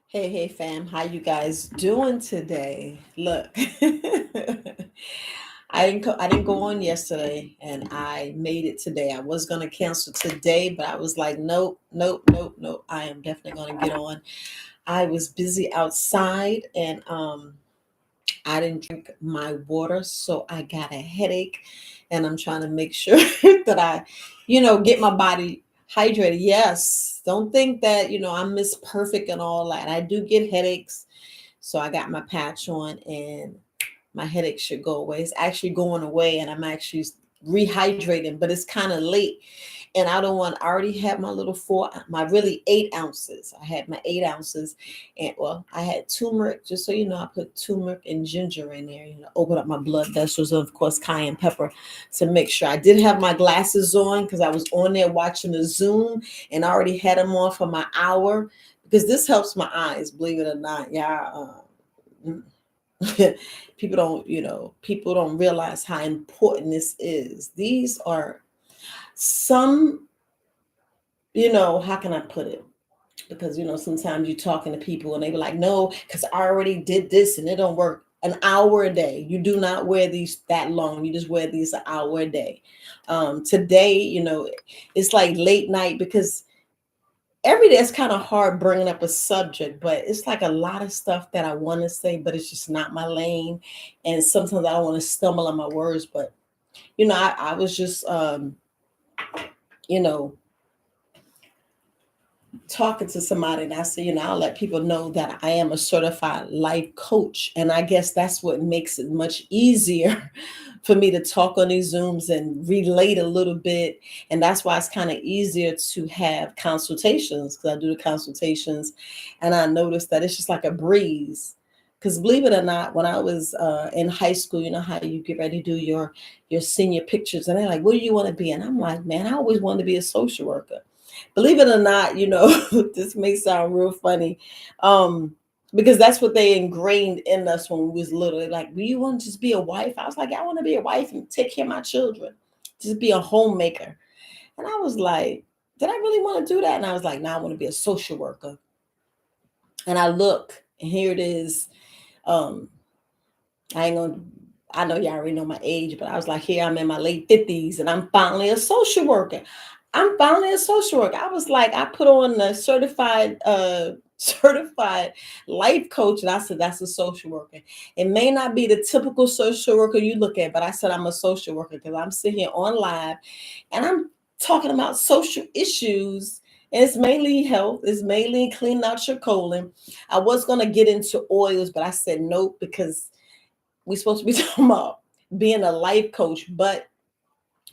Hey fam, how you guys doing today? Look, I didn't go on yesterday and I made it today. I was gonna cancel today, but I was like, nope, nope, nope, nope. I am definitely gonna get on. I was busy outside and I didn't drink my water, so I got a headache, and I'm trying to make sure that I get my body hydrated. Yes, don't think that I'm Miss Perfect and all that. I do get headaches, so I got my patch on, and my headache should go away. It's actually going away, and I'm actually rehydrating, but it's kind of late. And I don't want, I already had my little my really 8 ounces. I had my 8 ounces. And well, I had turmeric, just so you know, I put turmeric and ginger in there, open up my blood vessels, and of course, cayenne pepper to make sure. I did have my glasses on because I was on there watching the Zoom and I already had them on for my hour because this helps my eyes, believe it or not. Yeah. People don't realize how important this is. These are some, how can I put it? Because sometimes you're talking to people and they be like, no, because I already did this and it don't work. An hour a day. You do not wear these that long. You just wear these an hour a day. Today, it's like late night because every day it's kind of hard bringing up a subject, but it's like a lot of stuff that I want to say, but it's just not my lane. And sometimes I don't want to stumble on my words, but I was just you know, talking to somebody and I said, I'll let people know that I am a certified life coach. And I guess that's what makes it much easier for me to talk on these Zooms and relate a little bit. And that's why it's kind of easier to have consultations because I do the consultations and I noticed that it's just like a breeze. Because believe it or not, when I was in high school, you know how you get ready to do your senior pictures, and they're like, "What do you want to be?" And I'm like, "Man, I always wanted to be a social worker." Believe it or not, this may sound real funny, because that's what they ingrained in us when we was little. They're like, "Do you want to just be a wife?" I was like, "I want to be a wife and take care of my children, just be a homemaker." And I was like, "Did I really want to do that?" And I was like, "No, I want to be a social worker." And I look, and here it is. Um, I ain't gonna. I know y'all already know my age, but I was like, here I'm in my late 50s, and I'm finally a social worker. I'm finally a social worker. I was like, I put on the certified life coach, and I said that's a social worker. It may not be the typical social worker you look at, but I said I'm a social worker because I'm sitting here on live, and I'm talking about social issues. And it's mainly health. It's mainly cleaning out your colon. I was gonna get into oils, but I said nope because we're supposed to be talking about being a life coach, but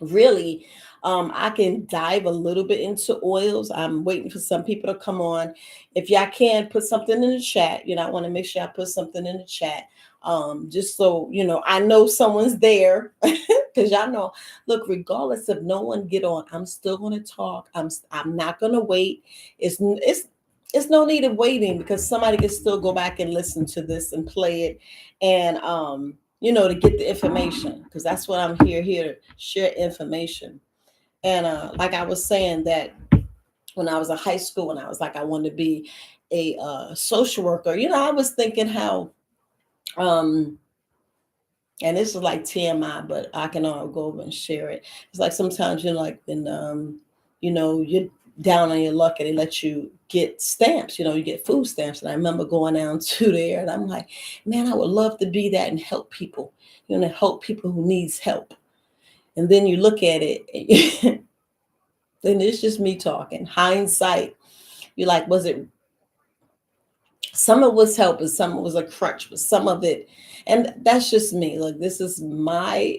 really, I can dive a little bit into oils. I'm waiting for some people to come on. If y'all can put something in the chat, I want to make sure I put something in the chat. Just so I know someone's there because y'all know. Look, regardless if no one get on, I'm still going to talk. I'm not going to wait. It's no need of waiting because somebody can still go back and listen to this and play it, and to get the information because that's what I'm here to share information. And like I was saying that when I was in high school and I was like I wanted to be a social worker, I was thinking how um and this is like TMI, but I can go over and share it. It's like sometimes you're like in you're down on your luck and they let you get stamps, you get food stamps. And I remember going down to there and I'm like, man, I would love to be that and help people, help people who needs help. And then you look at it, then it's just me talking. Hindsight, you're like, was it some of it was help and some of it was a crutch, but some of it, and that's just me. Like this is my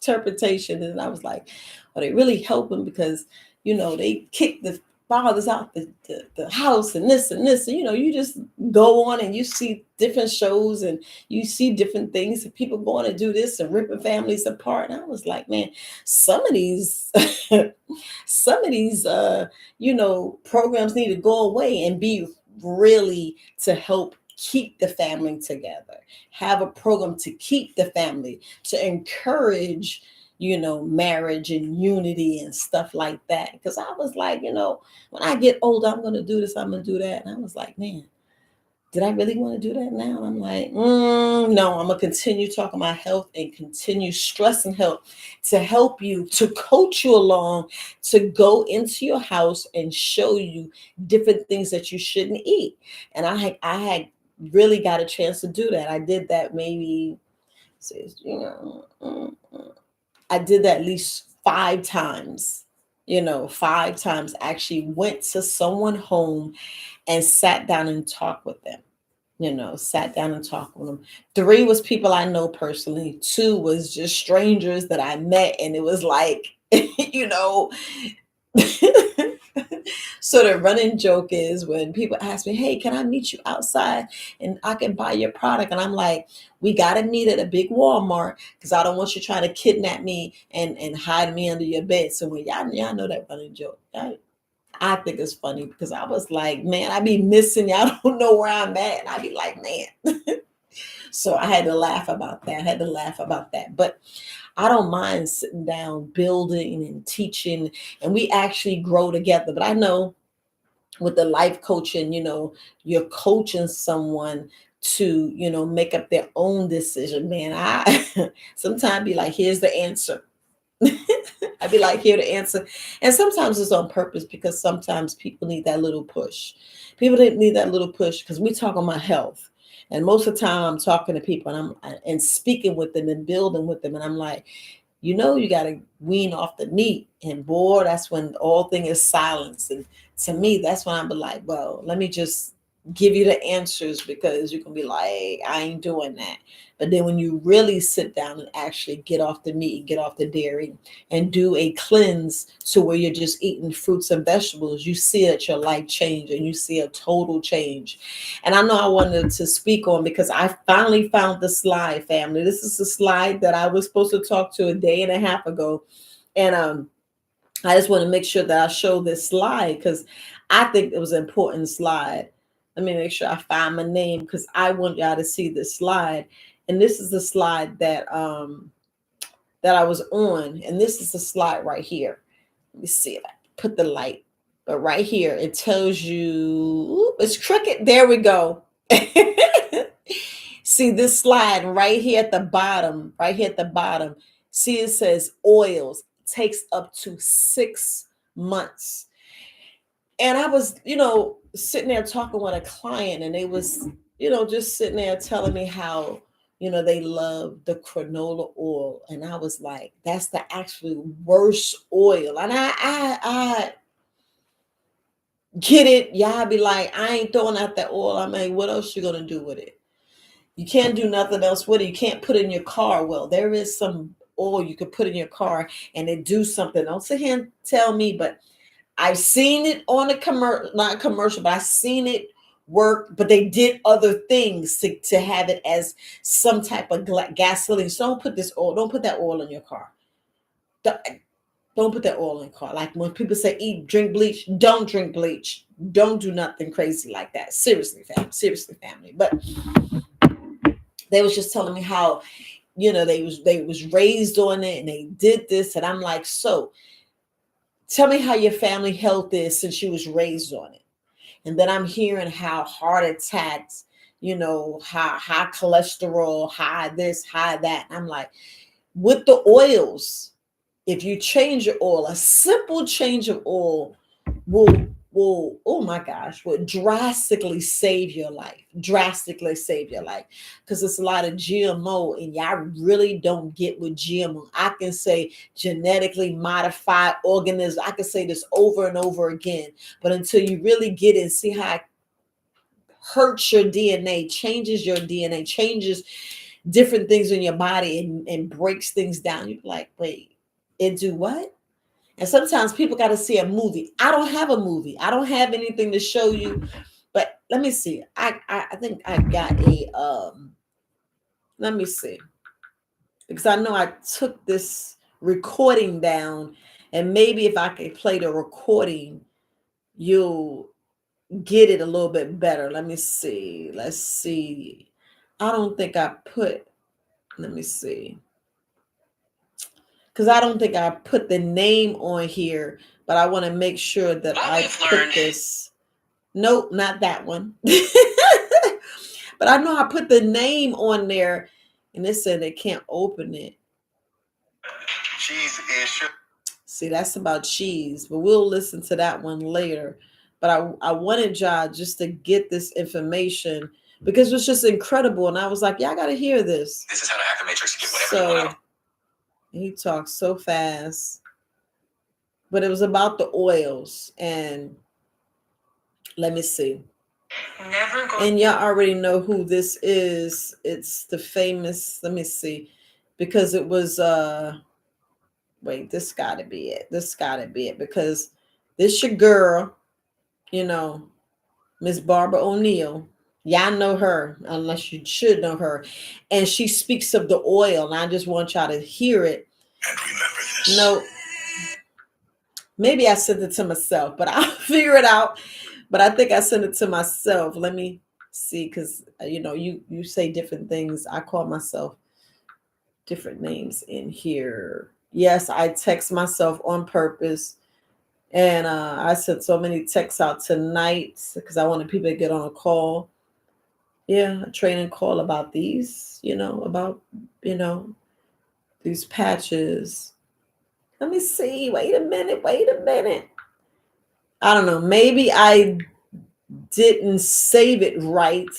interpretation. And I was like, are they really helping? Because, they kick the fathers out the house and this and this. And, you just go on and you see different shows and you see different things and people going to do this and ripping families apart. And I was like, man, some of these, some of these, programs need to go away and be really to help keep the family together, have a program to keep the family, to encourage marriage and unity and stuff like that. Because I was like, when I get older, I'm going to do this, I'm going to do that. And I was like, man, did I really want to do that now? I'm like, no, I'm going to continue talking about health and continue stressing health to help you, to coach you along, to go into your house and show you different things that you shouldn't eat. And I had really got a chance to do that. I did that maybe, I did that at least 5 times. 5 times. Actually went to someone home and sat down and talked with them. Sat down and talked with them. 3 was people I know personally. 2 was just strangers that I met, and it was like, you know, so the running joke is when people ask me, hey, can I meet you outside and I can buy your product? And I'm like, we got to meet at a big Walmart because I don't want you trying to kidnap me and hide me under your bed. So when y'all know that running joke, I think it's funny because I was like, man, I be missing y'all. Don't know where I'm at. And I be like, man. So I had to laugh about that. But I don't mind sitting down, building and teaching, and we actually grow together. But I know with the life coaching, you're coaching someone to, make up their own decision. Man, I sometimes be like, here's the answer. I'd be like, here to answer. And sometimes it's on purpose because sometimes people need that little push. People didn't need that little push because we talk about health. And most of the time I'm talking to people and speaking with them and building with them. And I'm like, you got to wean off the meat. And boy, that's when all thing is silence. And to me, that's when I'm like, well, let me just give you the answers because you can be like, I ain't doing that. But then when you really sit down and actually get off the meat, get off the dairy, and do a cleanse to where you're just eating fruits and vegetables, you see that your life change and you see a total change. And I know I wanted to speak on because I finally found the slide, family. This is the slide that I was supposed to talk to a day and a half ago. And I just want to make sure that I show this slide because I think it was an important slide. Let me make sure I find my name because I want y'all to see this slide. And this is the slide that I was on. And this is the slide right here. Let me see if I put the light. But right here, it tells you, it's crooked. There we go. See this slide right here at the bottom, See, it says oils takes up to 6 months. And I was, sitting there talking with a client and they was, just sitting there telling me how, they love the canola oil. And I was like, that's the actually worst oil. And I get it. Y'all be like, I ain't throwing out that oil. I mean, what else you gonna do with it? You can't do nothing else with it. You can't put it in your car. Well, there is some oil you could put in your car and it do something. Don't sit here and tell me, but I've seen it on a commercial, not commercial, but I've seen it work, but they did other things to have it as some type of gasoline. So don't put that oil in your car. Don't put that oil in your car. Like when people say drink bleach, don't drink bleach. Don't do nothing crazy like that. Seriously, family. But they was just telling me how, they was raised on it and they did this. And I'm like, so tell me how your family health is since you was raised on it. And then I'm hearing how heart attacks, high cholesterol, high this, high that. And I'm like, with the oils, if you change your oil, a simple change of oil will oh my gosh, will drastically save your life. Drastically save your life. Because it's a lot of GMO and y'all really don't get with GMO. I can say genetically modified organisms. I can say this over and over again. But until you really get it and see how it hurts your DNA, changes your DNA, changes different things in your body and breaks things down, you're like, wait, it do what? And sometimes people got to see a movie. I don't have a movie. I don't have anything to show you. But let me see. I think I got let me see. Because I know I took this recording down. And maybe if I could play the recording, you'll get it a little bit better. Let me see. Let's see. I don't think I put, let me see. because I don't think I put the name on here, but I want to make sure that I put this. Nope, not that one. But I know I put the name on there, and it said they can't open it. Cheese is sugar. See, that's about cheese, but we'll listen to that one later. But I wanted y'all just to get this information because it was just incredible. And I was like, yeah, I got to hear this. This is how to hack the matrix to get whatever you want out. He talks so fast. But it was about the oils. And let me see. And y'all already know who this is. It's the famous, let me see. Because it was wait, this gotta be it. This gotta be it. Because this your girl, you know, Miss Barbara O'Neill. Y'all know her, unless you should know her. And she speaks of the oil, and I just want y'all to hear it. And remember this. No, maybe I sent it to myself, but I'll figure it out. But I think I sent it to myself. Let me see, because you know, you say different things. I call myself different names in here. Yes, I text myself on purpose. And I sent so many texts out tonight because I wanted people to get on a call. Yeah, a training call about these, about, these patches. Let me see. Wait a minute. I don't know. Maybe I didn't save it right,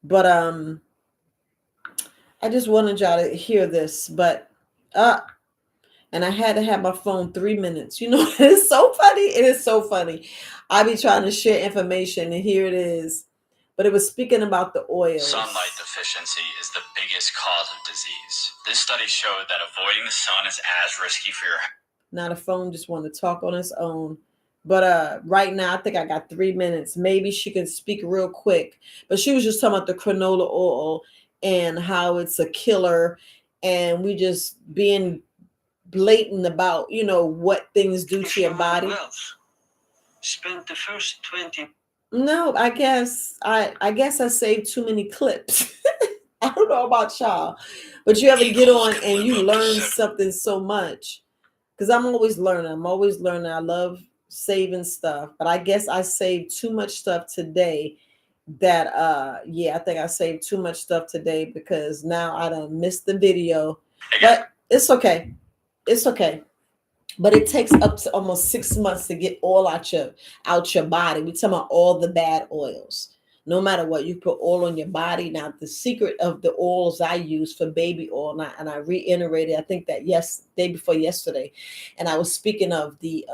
but I just wanted y'all to hear this. But and I had to have my phone 3 minutes. It's so funny. It is so funny. I be trying to share information, and here it is. But it was speaking about the oils. Sunlight deficiency is the biggest cause of disease. This study showed that avoiding the sun is as risky for your health. Now the phone just wanted to talk on its own. But right now, I think I got 3 minutes. Maybe she can speak real quick. But she was just talking about the canola oil and how it's a killer. And we just being blatant about, what things do to your body. Spent the first 20. No, I guess I saved too many clips. I don't know about y'all, but you ever get on and you learn something so much? Because I'm always learning. I love saving stuff, but I guess I saved too much stuff today that I think I saved too much stuff today because now I done missed the video. But it's okay. But it takes up to almost 6 months to get all out your body. We're talking about all the bad oils. No matter what, you put oil on your body. Now, the secret of the oils I use for baby oil, and I reiterated, I think that day before yesterday, and I was speaking of the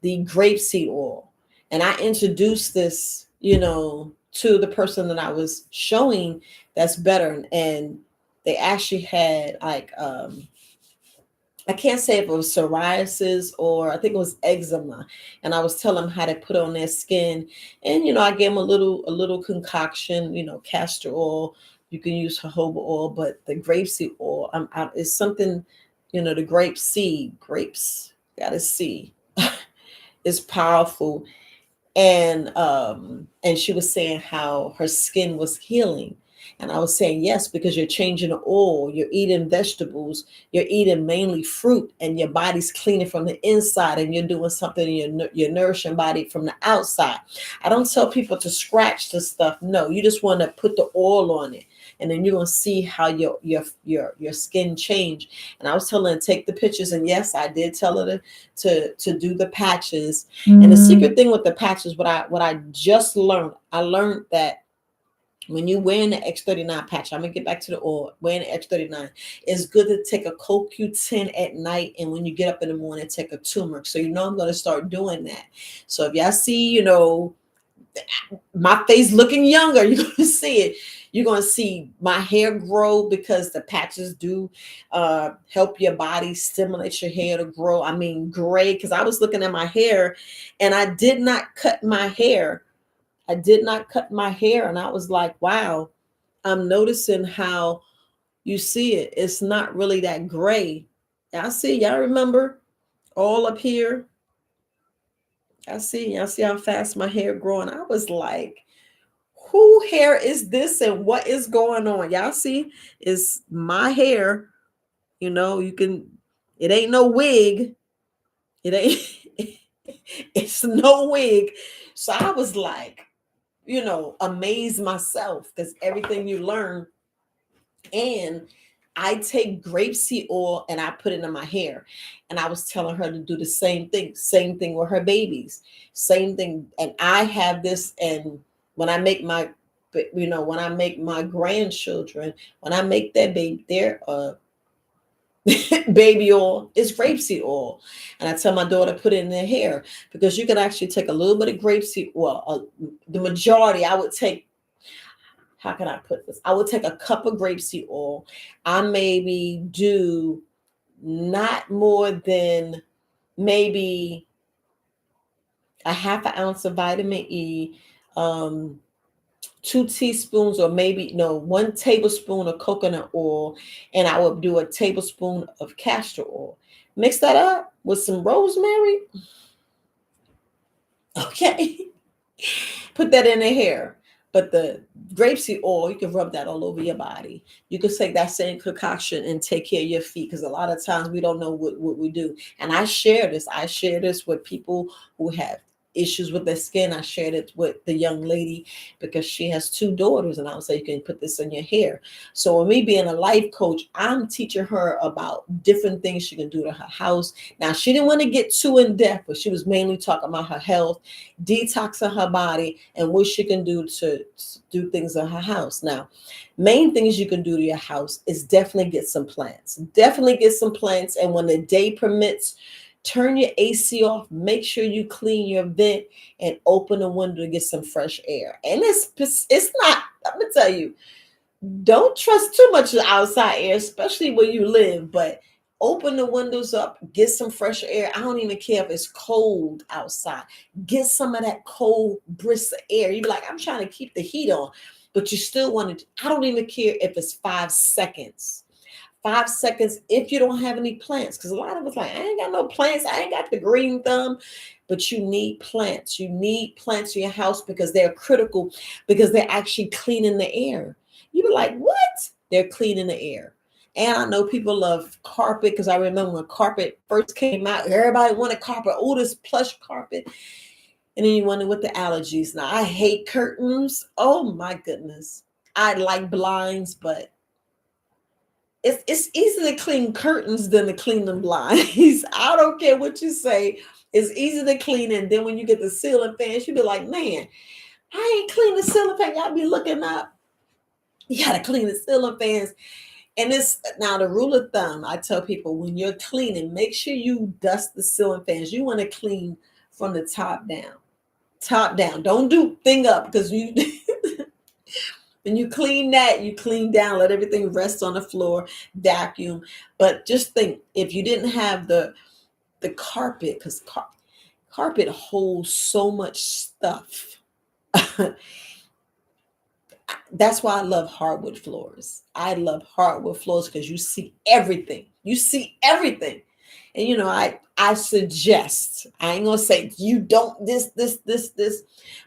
grapeseed oil, and I introduced this, to the person that I was showing that's better, and they actually had like I can't say if it was psoriasis or I think it was eczema. And I was telling them how to put on their skin. And, I gave them a little concoction, castor oil. You can use jojoba oil, but the grapeseed oil is something, the grapes, gotta see, is powerful. And she was saying how her skin was healing. And I was saying yes, because you're changing the oil, you're eating vegetables, you're eating mainly fruit, and your body's cleaning from the inside, and you're doing something in your nourishing body from the outside. I don't tell people to scratch the stuff. No, you just want to put the oil on it, and then you're gonna see how your skin change. And I was telling her to take the pictures, and yes, I did tell her to do the patches. And the secret thing with the patches, what I just learned, I learned that when you wearing the X39 patch, I'm gonna get back to the oil. Wearing the X39, it's good to take a CoQ10 at night, and when you get up in the morning, take a turmeric. So I'm gonna start doing that. So if y'all see, my face looking younger, you're gonna see it. You're gonna see my hair grow because the patches do help your body, stimulate your hair to grow. I mean, gray. Because I was looking at my hair, and I did not cut my hair. And I was like, wow, I'm noticing how you see it. It's not really that gray. Y'all remember all up here? Y'all see how fast my hair growing. I was like, who hair is this and what is going on? Y'all see, it's my hair. You can It ain't no wig. It ain't, it's no wig. So I was like, amazed myself because everything you learn. And I take grapeseed oil and I put it in my hair. And I was telling her to do the same thing with her babies, same thing. And I have this, and when I make when I make my grandchildren, when I make their baby oil, it's grapeseed oil. And I tell my daughter put it in their hair because you can actually take a little bit of grapeseed oil. The majority, I would take, how can I put this? I would take a cup of grapeseed oil. I maybe do not more than maybe a half an ounce of vitamin E, 2 teaspoons, or maybe no, 1 tablespoon of coconut oil, and I would do a tablespoon of castor oil. Mix that up with some rosemary. Okay. Put that in the hair. But the grapeseed oil, you can rub that all over your body. You can take that same concoction and take care of your feet, because a lot of times we don't know what we do. And I share this. I share this with people who have issues with their skin. I shared it with the young lady because she has 2 daughters, and I would say you can put this in your hair. So with me being a life coach, I'm teaching her about different things she can do to her house. Now, she didn't want to get too in depth, but she was mainly talking about her health, detoxing her body, and what she can do to do things in her house. Now, main things you can do to your house is definitely get some plants. Definitely get some plants. And when the day permits, turn your AC off. Make sure you clean your vent and open the window to get some fresh air. And it's not, I'm gonna tell you, don't trust too much of the outside air, especially where you live, but open the windows up, get some fresh air. I don't even care if it's cold outside. Get some of that cold, brisk air. You be like, I'm trying to keep the heat on, but you still want to, I don't even care if it's 5 seconds. 5 seconds if you don't have any plants, because a lot of us like, I ain't got no plants, I ain't got the green thumb. But you need plants. You need plants in your house because they're critical, because they're actually cleaning the air. You be like, what? They're cleaning the air. And I know people love carpet, because I remember when carpet first came out, everybody wanted carpet. Oh, this plush carpet. And then you wonder what the allergies. Now, I hate curtains. Oh my goodness. I like blinds, but it's easier to clean curtains than to clean them blinds. I don't care what you say. It's easy to clean. And then when you get the ceiling fans, you be like, man, I ain't clean the ceiling fan. Y'all be looking up. You got to clean the ceiling fans. And it's now the rule of thumb. I tell people, when you're cleaning, make sure you dust the ceiling fans. You want to clean from the top down. Top down. Don't do thing up, because you when you clean that, you clean down, let everything rest on the floor, vacuum. But just think, if you didn't have the carpet, because carpet holds so much stuff. That's why I love hardwood floors. I love hardwood floors because you see everything. You see everything. And I suggest, I ain't gonna say you don't this,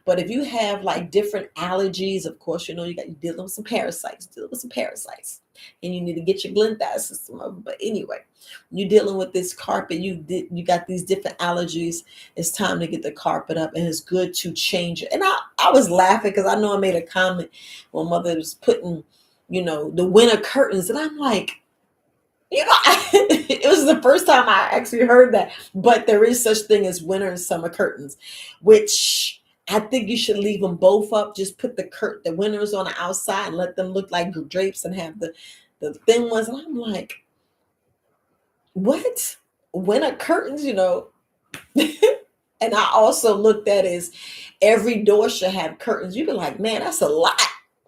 but if you have like different allergies, of course, you're dealing with some parasites, and you need to get your glymphatic system over. But anyway, you're dealing with this carpet, you got these different allergies. It's time to get the carpet up, and it's good to change it. And I was laughing because I know I made a comment when Mother was putting, the winter curtains, and I'm like, it was the first time I actually heard that. But there is such thing as winter and summer curtains, which I think you should leave them both up. Just put the winters on the outside and let them look like drapes, and have the thin ones. And I'm like, what? Winter curtains, And I also looked at as every door should have curtains. You'd be like, man, that's a lot.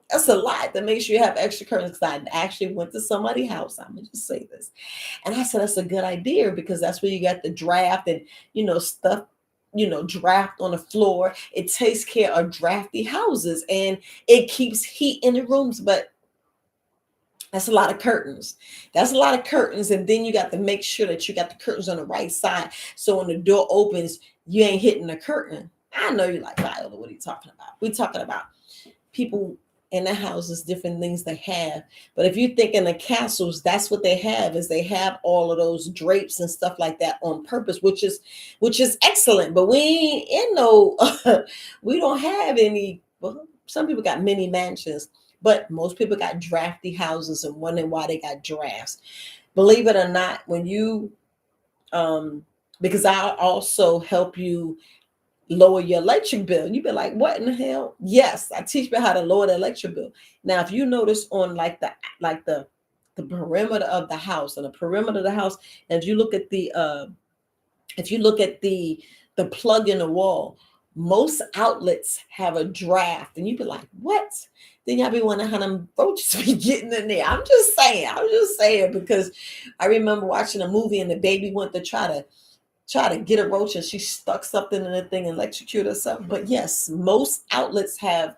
That's a lot to make sure you have extra curtains. Because I actually went to somebody's house. I'm gonna just say this, and I said that's a good idea, because that's where you got the draft and stuff, draft on the floor. It takes care of drafty houses, and it keeps heat in the rooms. But that's a lot of curtains. That's a lot of curtains, and then you got to make sure that you got the curtains on the right side, so when the door opens, you ain't hitting the curtain. I know you're like, Viola, what are you talking about? We're talking about people in the houses, different things they have. But if you think in the castles, that's what they have, is they have all of those drapes and stuff like that on purpose, which is excellent. But we ain't in no we don't have any. Well, some people got mini mansions, but most people got drafty houses and wondering why they got drafts. Believe it or not, when you because I also help you lower your electric bill. You'd be like, what in the hell? Yes, I teach you how to lower the electric bill. Now, if you notice on like the perimeter of the house, and the perimeter of the house, and if you look at the plug in the wall, most outlets have a draft, and you'd be like, what? Then y'all be wondering how them roaches be getting in there. I'm just saying, because I remember watching a movie and the baby went to try to get a roach and she stuck something in the thing and electrocuted herself. But yes, most outlets have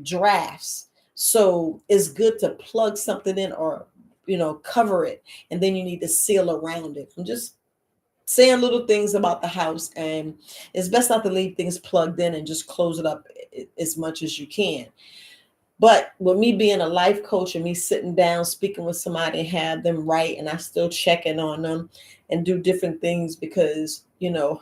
drafts. So it's good to plug something in, or cover it, and then you need to seal around it. I'm just saying little things about the house, and it's best not to leave things plugged in and just close it up as much as you can. But with me being a life coach and me sitting down, speaking with somebody, and have them write, and I still checking on them and do different things, because,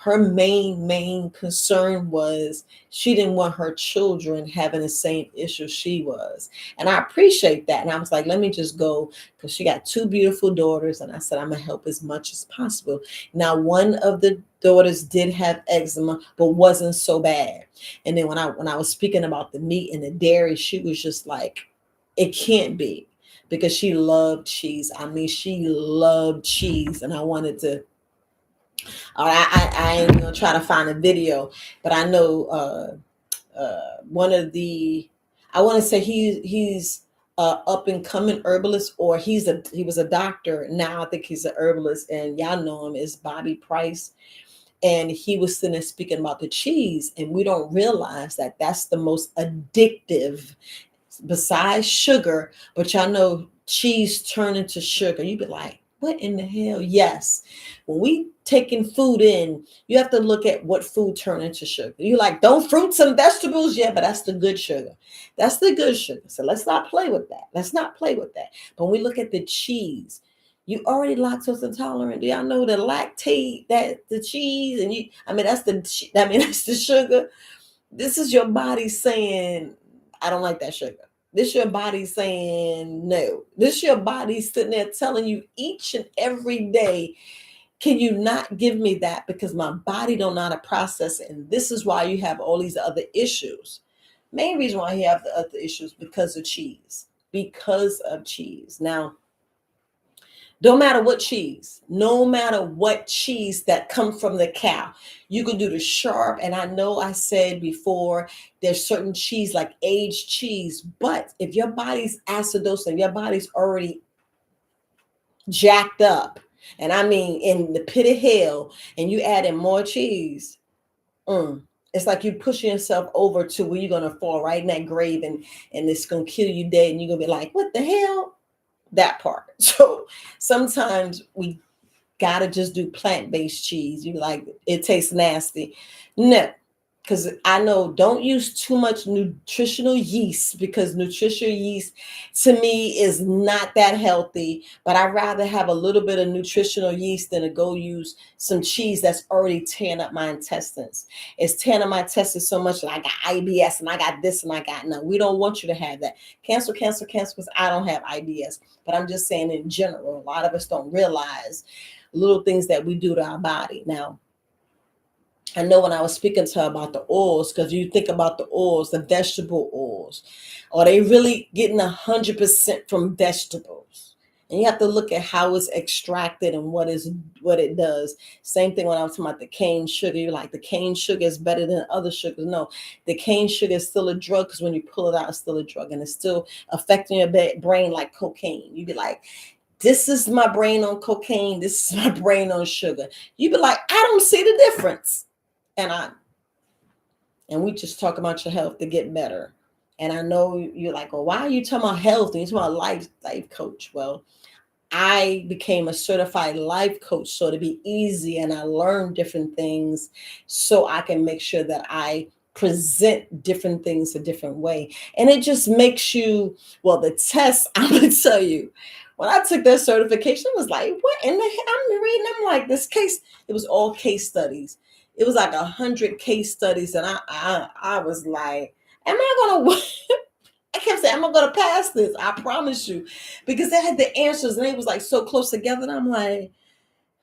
her main concern was she didn't want her children having the same issue she was. And I appreciate that. And I was like, let me just go, because she got two beautiful daughters. And I said, I'm going to help as much as possible. Now, one of the daughters did have eczema, but wasn't so bad. And then when I was speaking about the meat and the dairy, she was just like, it can't be, because she loved cheese. I mean, she loved cheese, and I wanted to. I ain't gonna try to find a video, but I know one of the. I want to say he's up and coming herbalist, or he was a doctor. Now I think he's an herbalist, and y'all know him, is Bobby Price. And he was sitting there speaking about the cheese, and we don't realize that that's the most addictive besides sugar. But y'all know cheese turn into sugar. You'd be like, what in the hell? Yes. When we taking food in, you have to look at what food turn into sugar. You like, don't fruits and vegetables? Yeah, but that's the good sugar. That's the good sugar. So let's not play with that. Let's not play with that. But when we look at the cheese, you already lactose intolerant. Do y'all know the lactate, that the cheese, and that's the sugar. This is your body saying, I don't like that sugar. This your body saying no. This your body sitting there telling you each and every day, can you not give me that, because my body don't know how to process it. And this is why you have all these other issues. Main reason why you have the other issues, because of cheese. Because of cheese. Now, no matter what cheese, no matter what cheese that comes from the cow, you can do the sharp. And I know I said before, there's certain cheese like aged cheese, but if your body's acidosis and your body's already jacked up, and I mean in the pit of hell, and you add in more cheese, it's like you pushing yourself over to where you're gonna fall right in that grave, and it's gonna kill you dead, and you're gonna be like, what the hell? That part. So sometimes we gotta just do plant-based cheese. You like, it tastes nasty. No, because I know, don't use too much nutritional yeast, because nutritional yeast to me is not that healthy. But I'd rather have a little bit of nutritional yeast than to go use some cheese that's already tearing up my intestines. It's tearing up my intestines so much that I got IBS and I got this and I got no. We don't want you to have that. Cancel, because I don't have IBS. But I'm just saying, in general, a lot of us don't realize little things that we do to our body. Now, I know when I was speaking to her about the oils, because you think about the oils, the vegetable oils, are they really getting 100% from vegetables? And you have to look at how it's extracted and what it does. Same thing when I was talking about the cane sugar. You're like, the cane sugar is better than other sugars. No, the cane sugar is still a drug, because when you pull it out, it's still a drug, and it's still affecting your brain like cocaine. You'd be like, this is my brain on cocaine. This is my brain on sugar. You'd be like, I don't see the difference. And we just talk about your health to get better. And I know you're like, well, why are you talking about health and you're talking about life coach? Well, I became a certified life coach, so to be easy, and I learned different things so I can make sure that I present different things a different way. And it just makes you, well, the test, I'm going to tell you, when I took that certification, I was like, what in the hell? I'm reading, I'm like, this case, it was all case studies. It was like 100 case studies. And I was like, am I going to, I kept saying, am I going to pass this? I promise you. Because they had the answers and they was like so close together. And I'm like,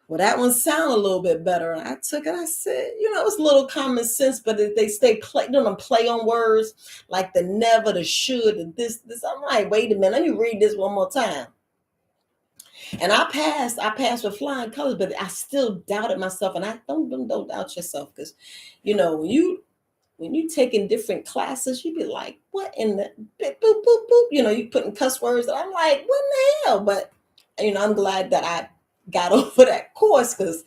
well, that one sounded a little bit better. And I took it. I said, it's a little common sense, but if they stay play on words like the never, the should, and this. I'm like, wait a minute, let me read this one more time. And I passed. I passed with flying colors, but I still doubted myself. And I don't doubt yourself, because, when you taking different classes, you be like, what in the boop boop boop? You putting cuss words. And I'm like, what in the hell? But I'm glad that I got over that course, because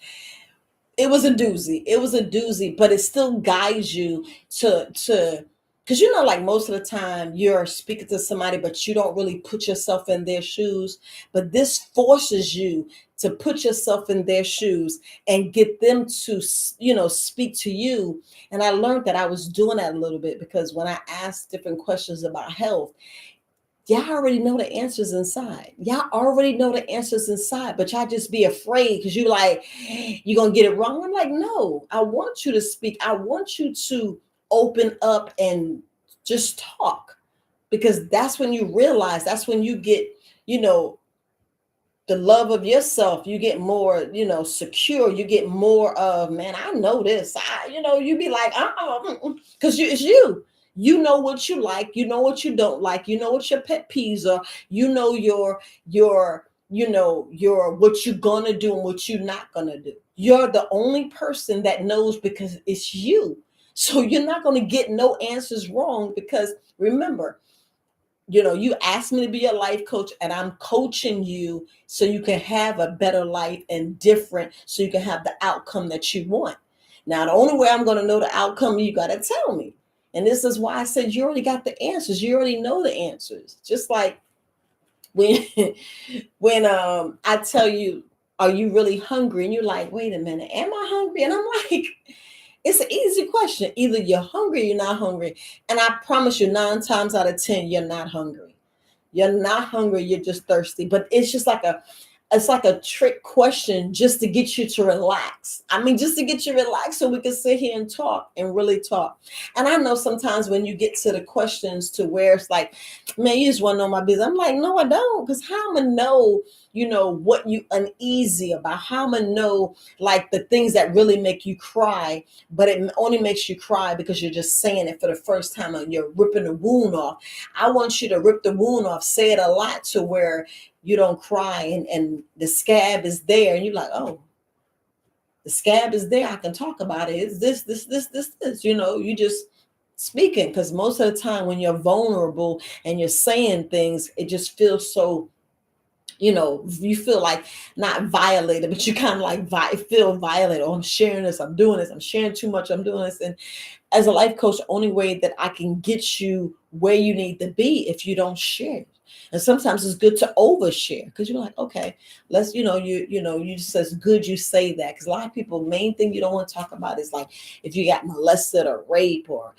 it was a doozy. It was a doozy, but it still guides you to because like most of the time you're speaking to somebody, but you don't really put yourself in their shoes. But this forces you to put yourself in their shoes and get them to speak to you. And I learned that I was doing that a little bit, because when I asked different questions about health, y'all already know the answers inside. Y'all already know the answers inside, but y'all just be afraid because you like, you're going to get it wrong. I'm like, no, I want you to speak. I want you to open up and just talk, because that's when you realize, that's when you get, the love of yourself. You get more, secure. You get more of, man, I know this. You be like, because it's you. You know what you like. You know what you don't like. You know what your pet peeves are. You know your what you're gonna do and what you're not gonna do. You're the only person that knows, because it's you. So you're not gonna get no answers wrong, because remember, you asked me to be a life coach, and I'm coaching you so you can have a better life and different, so you can have the outcome that you want. Now, the only way I'm going to know the outcome, you got to tell me. And this is why I said you already got the answers. You already know the answers. Just like when when I tell you, are you really hungry? And you're like, wait a minute, am I hungry? And I'm like, it's an easy question. Either you're hungry or you're not hungry. And I promise you, 9 times out of 10, you're not hungry. You're not hungry. You're just thirsty. But it's like a trick question just to get you to relax. I mean, just to get you relaxed so we can sit here and talk and really talk. And I know sometimes when you get to the questions to where it's like, man, you just want to know my business. I'm like, no, I don't. Because how am I know, what you uneasy about? How am I know, like, the things that really make you cry, but it only makes you cry because you're just saying it for the first time and you're ripping the wound off. I want you to rip the wound off, say it a lot to where you don't cry, and the scab is there, and you're like, oh, the scab is there. I can talk about it. It's this. You just speaking, because most of the time when you're vulnerable and you're saying things, it just feels so, you feel like not violated, but you kind of like feel violated. Oh, I'm sharing this. I'm doing this. I'm sharing too much. I'm doing this. And as a life coach, the only way that I can get you where you need to be if you don't share. And sometimes it's good to overshare, because you're like, okay, let's, you just as good you say that, because a lot of people, main thing you don't want to talk about is like if you got molested or rape, or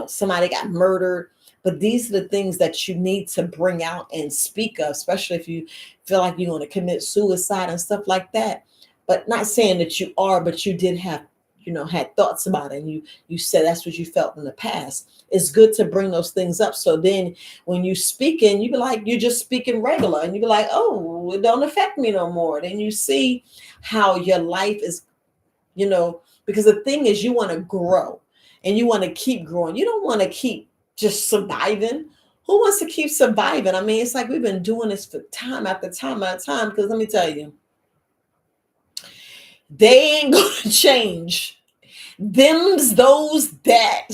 somebody got murdered. But these are the things that you need to bring out and speak of, especially if you feel like you're going to commit suicide and stuff like that. But not saying that you are, but you did have, had thoughts about it, and you said that's what you felt in the past. It's good to bring those things up. So then when you speaking, you be like, you're just speaking regular, and you be like, oh, it don't affect me no more. Then you see how your life is, because the thing is, you want to grow and you want to keep growing. You don't want to keep just surviving. Who wants to keep surviving? I mean, it's like we've been doing this for time after time after time. Because let me tell you, they ain't going to change. Those that,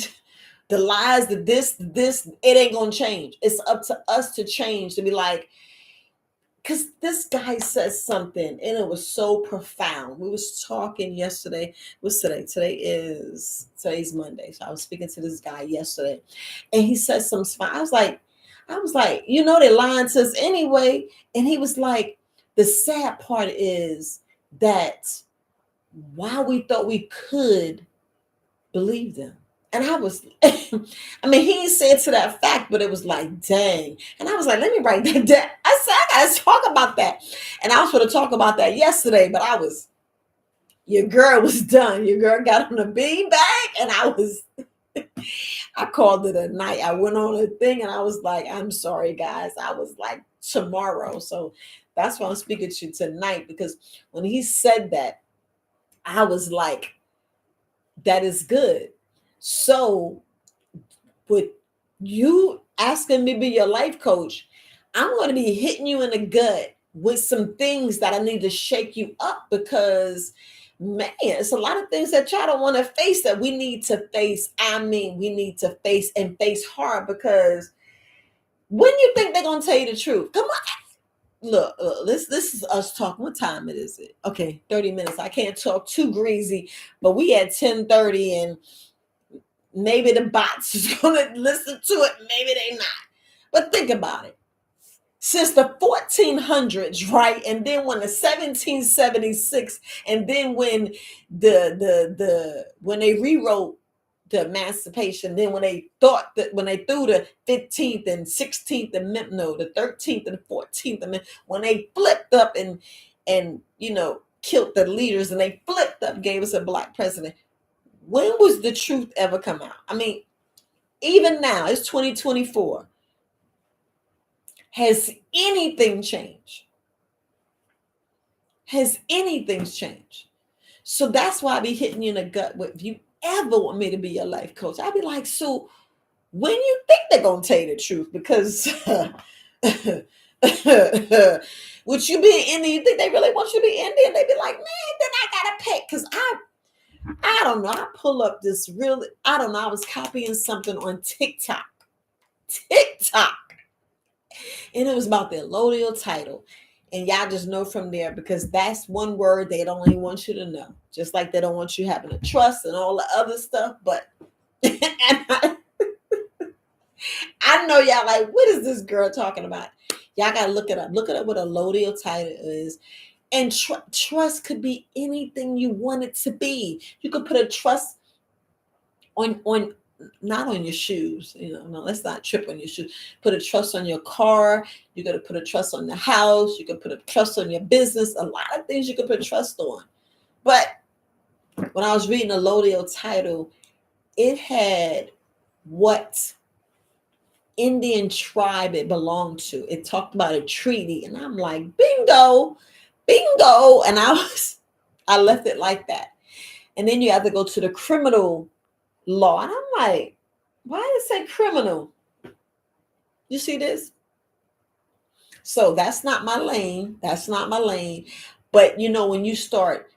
the lies, this, it ain't going to change. It's up to us to change, to be like, because this guy says something and it was so profound. We was talking yesterday. What's today? Today's Monday. So I was speaking to this guy yesterday, and he said something. I was like, they're lying to us anyway. And he was like, the sad part is that while we thought we could believed him. And I was, I mean, he said to that fact, but it was like, dang. And I was like, let me write that down. I said, I got to talk about that. And I was going to talk about that yesterday, but your girl was done. Your girl got on the beanbag, and I called it a night. I went on a thing, and I was like, I'm sorry, guys. I was like, tomorrow. So that's why I'm speaking to you tonight, because when he said that, I was like, that is good. So with you asking me to be your life coach, I'm going to be hitting you in the gut with some things that I need to shake you up, because man, it's a lot of things that y'all don't want to face that we need to face. I mean, we need to face, and face hard, because when you think they're going to tell you the truth, come on. Look, this is us talking. What time it is? It okay? 30 minutes. I can't talk too greasy, but we at 10:30, and maybe the bots is gonna listen to it, maybe they not. But think about it. Since the 1400s, right? And then when the 1776, and then when when they rewrote the Emancipation, then when they thought that when they threw the 15th and 16th Amendment, no, the 13th and 14th Amendment, when they flipped up and killed the leaders, and they flipped up, gave us a black president. When was the truth ever come out? I mean, even now, it's 2024. Has anything changed? Has anything changed? So that's why I be hitting you in the gut with, if you ever want me to be your life coach, I'd be like, so when you think they're going to tell you the truth? Because would you be an Indian? You think they really want you to be Indian? They'd be like, man, then I got to pay. Because I don't know. I pull up this really, I don't know. I was copying something on TikTok. And it was about the allodial title. And y'all just know from there, because that's one word they don't even want you to know. Just like they don't want you having a trust and all the other stuff. But and I know y'all like, what is this girl talking about? Y'all got to look it up. Look it up what a allodial title is. And trust could be anything you want it to be. You could put a trust on not on your shoes, no, let's not trip on your shoes. Put a trust on your car. You got to put a trust on the house. You can put a trust on your business. A lot of things you can put trust on. But when I was reading the allodial title, it had what Indian tribe it belonged to. It talked about a treaty, and I'm like, bingo, and I left it like that. And then you have to go to the criminal law, and I'm like, why did it say criminal? You see this? So that's not my lane. But when you start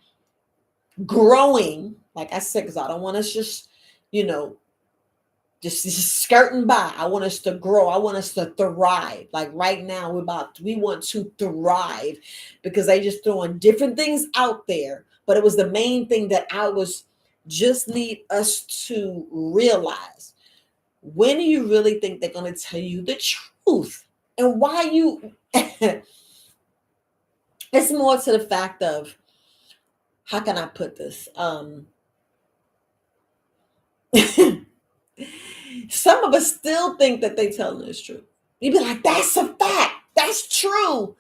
growing, like I said, because I don't want us just skirting by. I want us to grow. I want us to thrive. Like right now, we want to thrive, because they just throwing different things out there. But it was the main thing that I just need us to realize. When do you really think they're going to tell you the truth? And why you, it's more to the fact of, how can I put this? Some of us still think that they telling us truth. You'd be like, that's a fact. That's true.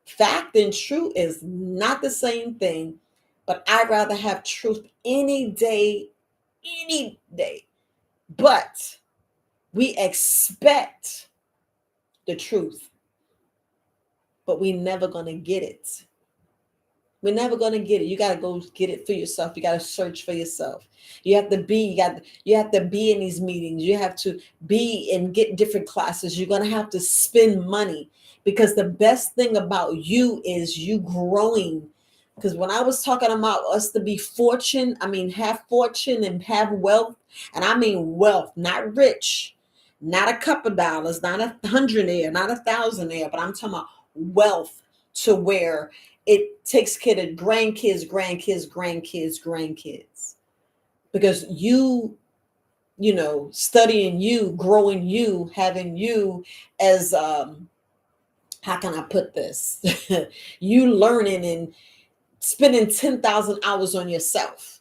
Fact and true is not the same thing, but I'd rather have truth any day. But we expect the truth, but we never going to get it. We're never going to get it. You got to go get it for yourself. You got to search for yourself. You have to be in these meetings. You have to be and get different classes. You're going to have to spend money, because the best thing about you is you growing. Because when I was talking about us to be have fortune and have wealth, and I mean wealth, not rich, not a couple dollars, not 100 there, not 1,000 there, but I'm talking about wealth to where it takes care of grandkids. Because studying you, growing you, having you as, how can I put this? You learning and spending 10,000 hours on yourself.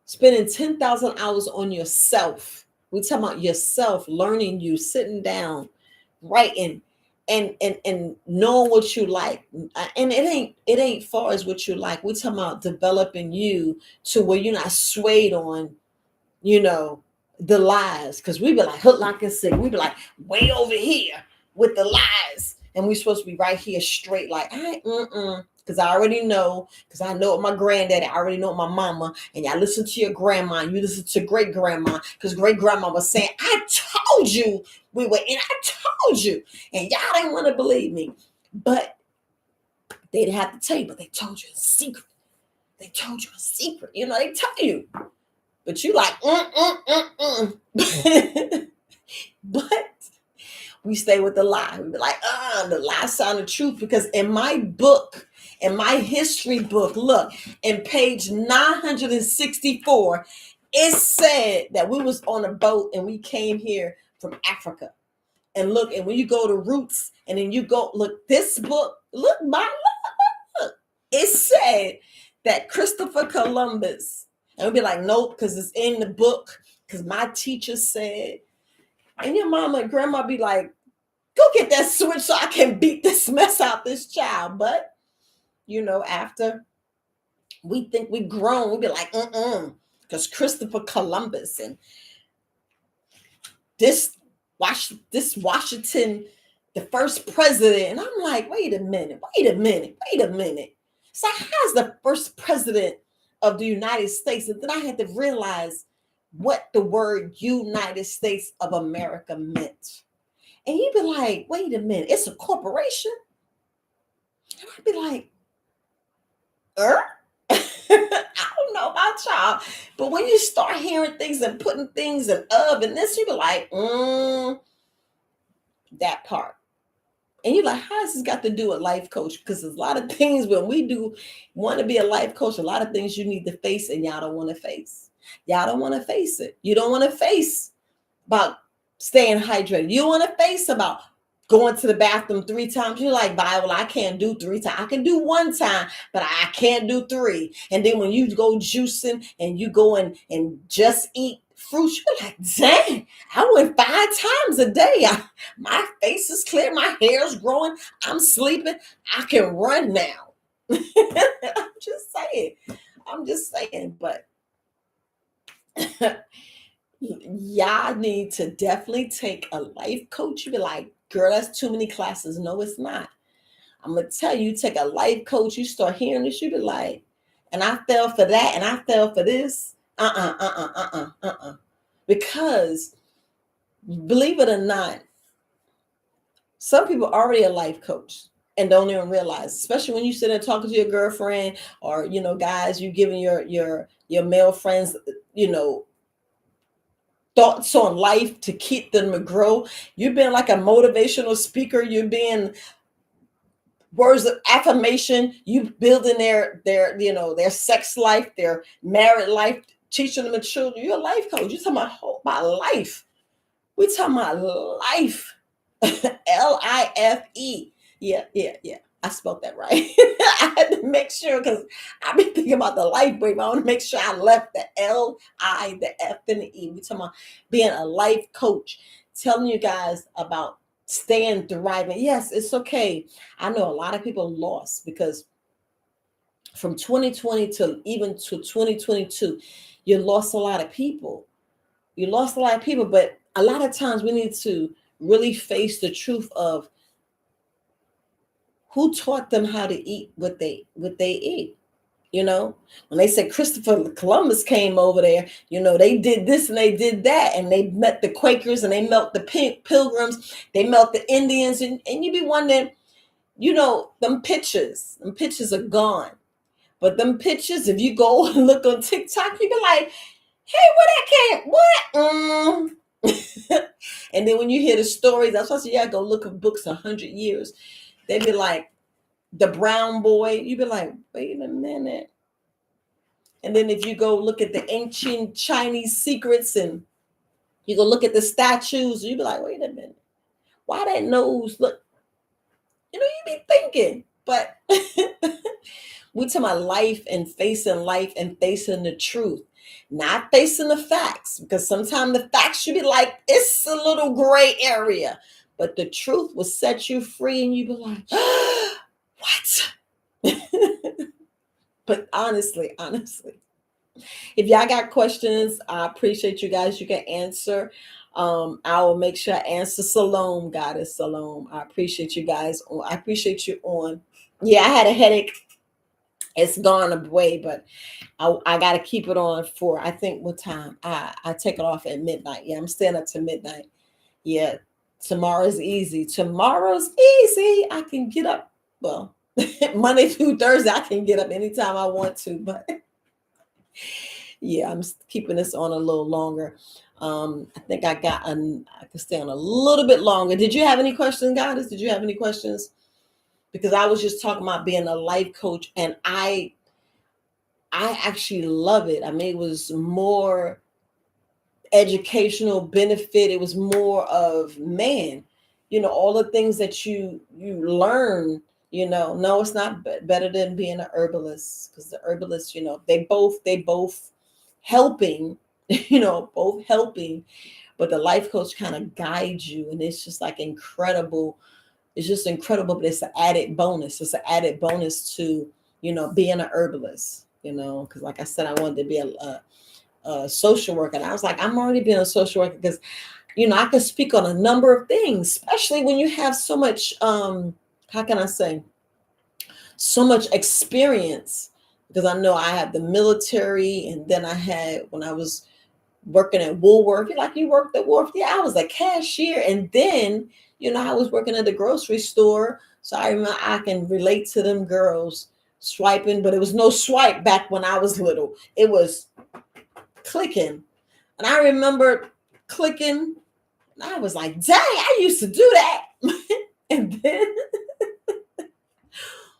spending 10,000 hours on yourself. We talking about yourself, learning you, sitting down, writing, and knowing what you like. And it ain't far as what you like. We talking about developing you to where you're not swayed on, you know, the lies. Because we be like hook, lock, and sick. We be like way over here with the lies, and we supposed to be right here straight. Like because I already know. Because I know my granddaddy. I already know my mama. And y'all listen to your grandma. And you listen to great grandma. Because great grandma was saying, "I told you we were in. I told you," and y'all didn't want to believe me, but they didn't have to tell you. But they told you in secret. They told you in secret. You know, they tell you. But you like, But we stay with the lie. We be like, the lie sound the truth. Because in my book, in my history book, look, in page 964, it said that we was on a boat and we came here from Africa. And look, and when you go to Roots, and then you go, look, this book, look, it said that Christopher Columbus, and we'd be like, nope, because it's in the book, because my teacher said, and your mama and grandma be like, go get that switch so I can beat this mess out this child. But, you know, after we think we grown, we be like, because Christopher Columbus and this Washington, the first president. And I'm like, wait a minute. So how's the first president of the United States? And then I had to realize what the word United States of America meant. And you'd be like, wait a minute, it's a corporation? And I'd be like, I don't know about y'all, but when you start hearing things and putting things and this, you be like, that part. And you're like, how does this got to do with life coach? Because there's a lot of things when we do want to be a life coach, a lot of things you need to face and y'all don't want to face. Y'all don't want to face it. You don't want to face about staying hydrated. You don't want to face about going to the bathroom 3 times. You're like, Viola, I can't do 3 times. I can do 1 time, but I can't do 3. And then when you go juicing and you go and just eat fruits, you're like, dang, I went 5 times a day. My face is clear. My hair is growing. I'm sleeping. I can run now. I'm just saying, but y'all need to definitely take a life coach. You be like, girl, that's too many classes. No, it's not. I'm going to tell you, take a life coach. You start hearing this, you be like, and I fell for that, and I fell for this. Because believe it or not, some people are already a life coach and don't even realize, especially when you sit there talking to your girlfriend or, you know, guys, you giving your male friends, you know, thoughts on life to keep them to grow. You're being like a motivational speaker. You're being words of affirmation. You building their their sex life, their married life, teaching them the children. You're a life coach. You're talking about life. We talking about life. Life. Yeah. I spelled that right. I had to make sure because I've been thinking about the life break. I want to make sure I left the L-I, the F, and the E. We're talking about being a life coach, telling you guys about staying thriving. Yes, it's okay. I know a lot of people lost because from 2020 to even to 2022, you lost a lot of people. But a lot of times we need to really face the truth of who taught them how to eat what they eat. You know, when they said Christopher Columbus came over there, you know, they did this and they did that, and they met the Quakers and they met the Pilgrims, they met the Indians, and you be wondering, you know, them pictures are gone. But them pictures, if you go and look on TikTok, you be like, hey, where that came? What? And then when you hear the stories, that's why I say, yeah, go look at books 100 years. They be like, the brown boy. You be like, wait a minute. And then if you go look at the ancient Chinese secrets and you go look at the statues, you be like, wait a minute. Why that nose look? You know, you be thinking. But we talking about life and facing the truth. not facing the facts, because sometimes the facts should be like, it's a little gray area, but the truth will set you free and you be like, what? But honestly, if y'all got questions, I appreciate you guys. You can answer. I will make sure I answer. Salome, Goddess Salome. I appreciate you guys. I appreciate you on. Yeah, I had a headache. It's gone away, but I got to keep it on for, I think, what time? I take it off at midnight. Yeah, I'm staying up to midnight. Yeah, tomorrow's easy. Tomorrow's easy. I can get up. Well, Monday through Thursday, I can get up anytime I want to, but yeah, I'm keeping this on a little longer. I think I can stay on a little bit longer. Did you have any questions, guys? Did you have any questions? Because I was just talking about being a life coach, and I actually love it. I mean, it was more educational benefit. It was more of, man, all the things that you learn. No, it's not better than being an herbalist, because the herbalists, they both helping, both helping, but the life coach kind of guides you, and it's just like incredible. It's just incredible, but it's an added bonus. It's an added bonus to, being an herbalist, because like I said, I wanted to be a social worker. And I was like, I'm already being a social worker because, I can speak on a number of things, especially when you have so much, how can I say, so much experience, because I know I have the military, and then I had, when I was working at Woolworth, like, you worked at Woolworth. Yeah, I was a cashier. And then, I was working at the grocery store. So I remember, I can relate to them girls swiping, but it was no swipe back when I was little. It was clicking. And I remember clicking, and I was like, dang, I used to do that. And then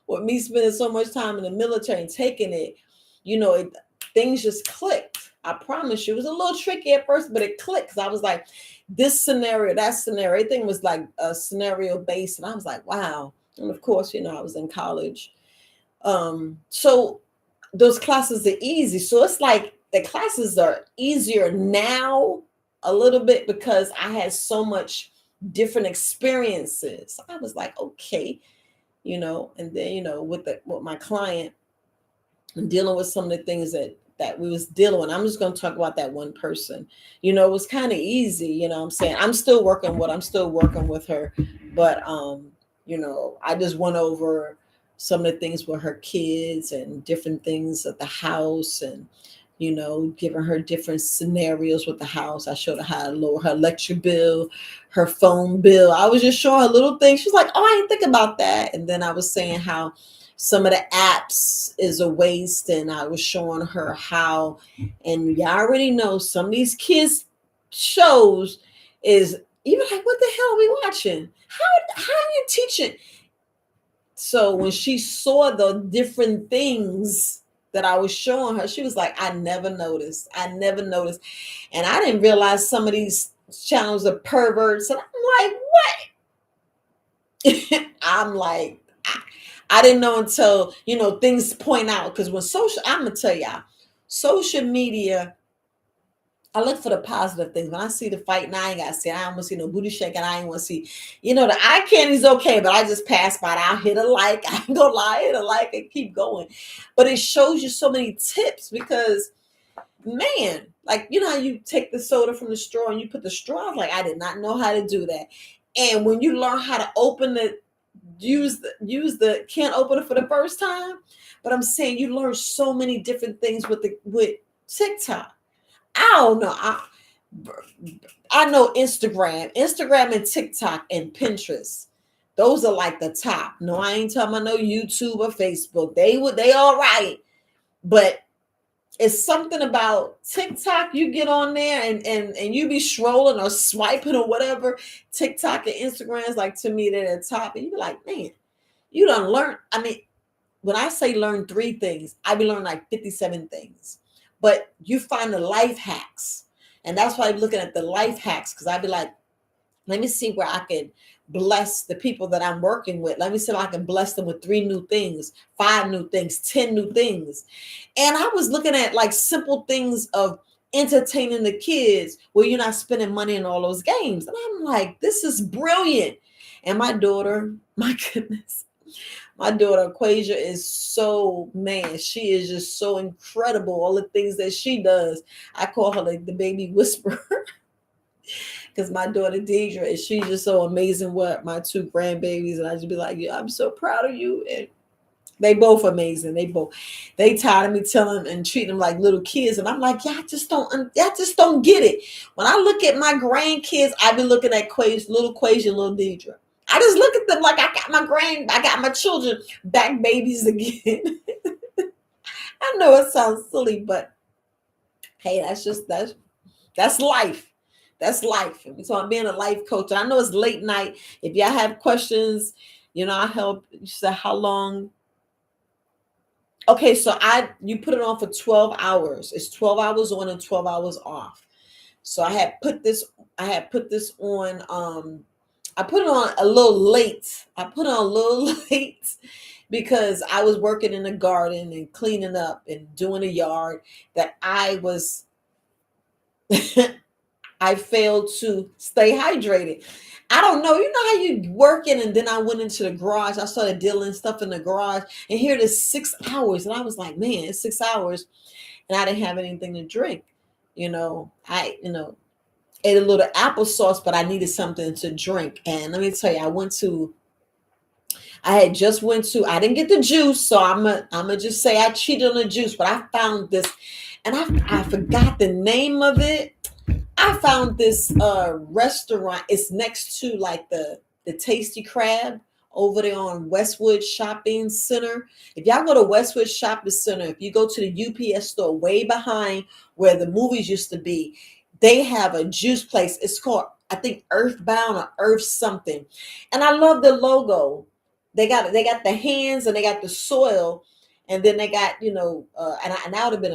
with me spending so much time in the military and taking it, things just clicked. I promise you, it was a little tricky at first, but it clicked. 'Cause I was like, this scenario, that scenario, everything was like a scenario based. And I was like, wow. And of course, I was in college. So those classes are easy. So it's like the classes are easier now a little bit, because I had so much different experiences. I was like, okay, and then, with my client, and dealing with some of the things that we was dealing with. I'm just going to talk about that one person. It was kind of easy, I'm saying. I'm still working with her, but I just went over some of the things with her kids and different things at the house, and giving her different scenarios with the house. I showed her how to lower her electric bill, her phone bill. I was just showing her little things. She's like, oh, I didn't think about that. And then I was saying how some of the apps is a waste, and I was showing her how, and y'all already know some of these kids shows is even like, what the hell are we watching? How are you teaching? So when she saw the different things that I was showing her, she was like, I never noticed. And I didn't realize some of these channels are perverts. And I'm like, what? I'm like, I didn't know until, things point out. Because when I'm going to tell y'all, social media, I look for the positive things. When I see the fight, now I ain't got to see. I don't want to see no booty shaking. I ain't want to see, the eye candy's okay, but I just pass by it. I'll hit a like. I ain't gonna lie, hit a like and keep going. But it shows you so many tips, because, man, like, how you take the soda from the straw and you put the straw. Like, I did not know how to do that. And when you learn how to use the can opener for the first time, but I'm saying you learn so many different things with TikTok. I don't know. I know Instagram and TikTok and Pinterest. Those are like the top. No, I ain't talking about no YouTube or Facebook. They all right. But it's something about TikTok. You get on there and you be scrolling or swiping or whatever. TikTok and Instagram is like, to me, they're at the top. And you be like, man, you done learn. I mean, when I say learn 3 things, I be learning like 57 things. But you find the life hacks. And that's why I'm looking at the life hacks, because I'd be like, Let me see where I can bless the people that I'm working with. Let me see if I can bless them with 3 new things, 5 new things, 10 new things. And I was looking at like simple things of entertaining the kids where you're not spending money on all those games. And I'm like, this is brilliant. And my daughter, my goodness, my daughter Quasia is so, man, she is just so incredible. All the things that she does. I call her like the baby whisperer. Because my daughter Deidre, is she's just so amazing with my 2 grandbabies. And I just be like, yeah, I'm so proud of you. And they both amazing. They tired of me telling them and treating them like little kids. And I'm like, y'all just don't get it. When I look at my grandkids, I be looking at little Quasia, little Deidre. I just look at them like I got my children back babies again. I know it sounds silly, but hey, that's life. That's life. So I'm being a life coach. I know it's late night. If y'all have questions, I help. You said how long? Okay, so you put it on for 12 hours. It's 12 hours on and 12 hours off. So I had put this on. I put it on a little late. Because I was working in the garden and cleaning up and doing the yard that I failed to stay hydrated. I don't know. You know how you working, and then I went into the garage. I started dealing stuff in the garage, and here it is 6 hours, and I was like, man, it's 6 hours, and I didn't have anything to drink. I ate a little applesauce, but I needed something to drink. And let me tell you, I didn't get the juice, so I'm gonna just say I cheated on the juice, but I found this, and I forgot the name of it. I found this restaurant. It's next to like the Tasty Crab over there on Westwood Shopping Center. If y'all go to Westwood Shopping Center, if you go to the UPS store way behind where the movies used to be, they have a juice place. It's called, I think, Earthbound or Earth something. And I love the logo. They got the hands and they got the soil, and then they got and that would have been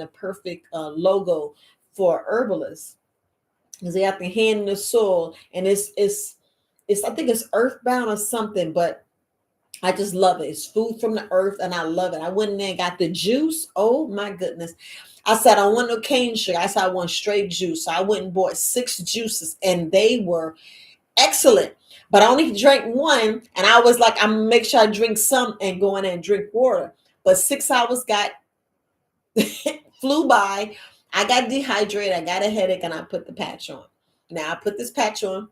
a perfect logo for herbalists, because they have the hand in the soil, and it's I think it's Earthbound or something, but I just love it. It's food from the earth, and I love it. I went in there and got the juice. Oh my goodness. I said, I don't want no cane sugar. I said, I want straight juice. So I went and bought 6 juices, and they were excellent. But I only drank one, and I was like, I'm gonna make sure I drink some and go in and drink water. But 6 hours flew by. I got dehydrated. I got a headache, and I put the patch on. Now I put this patch on,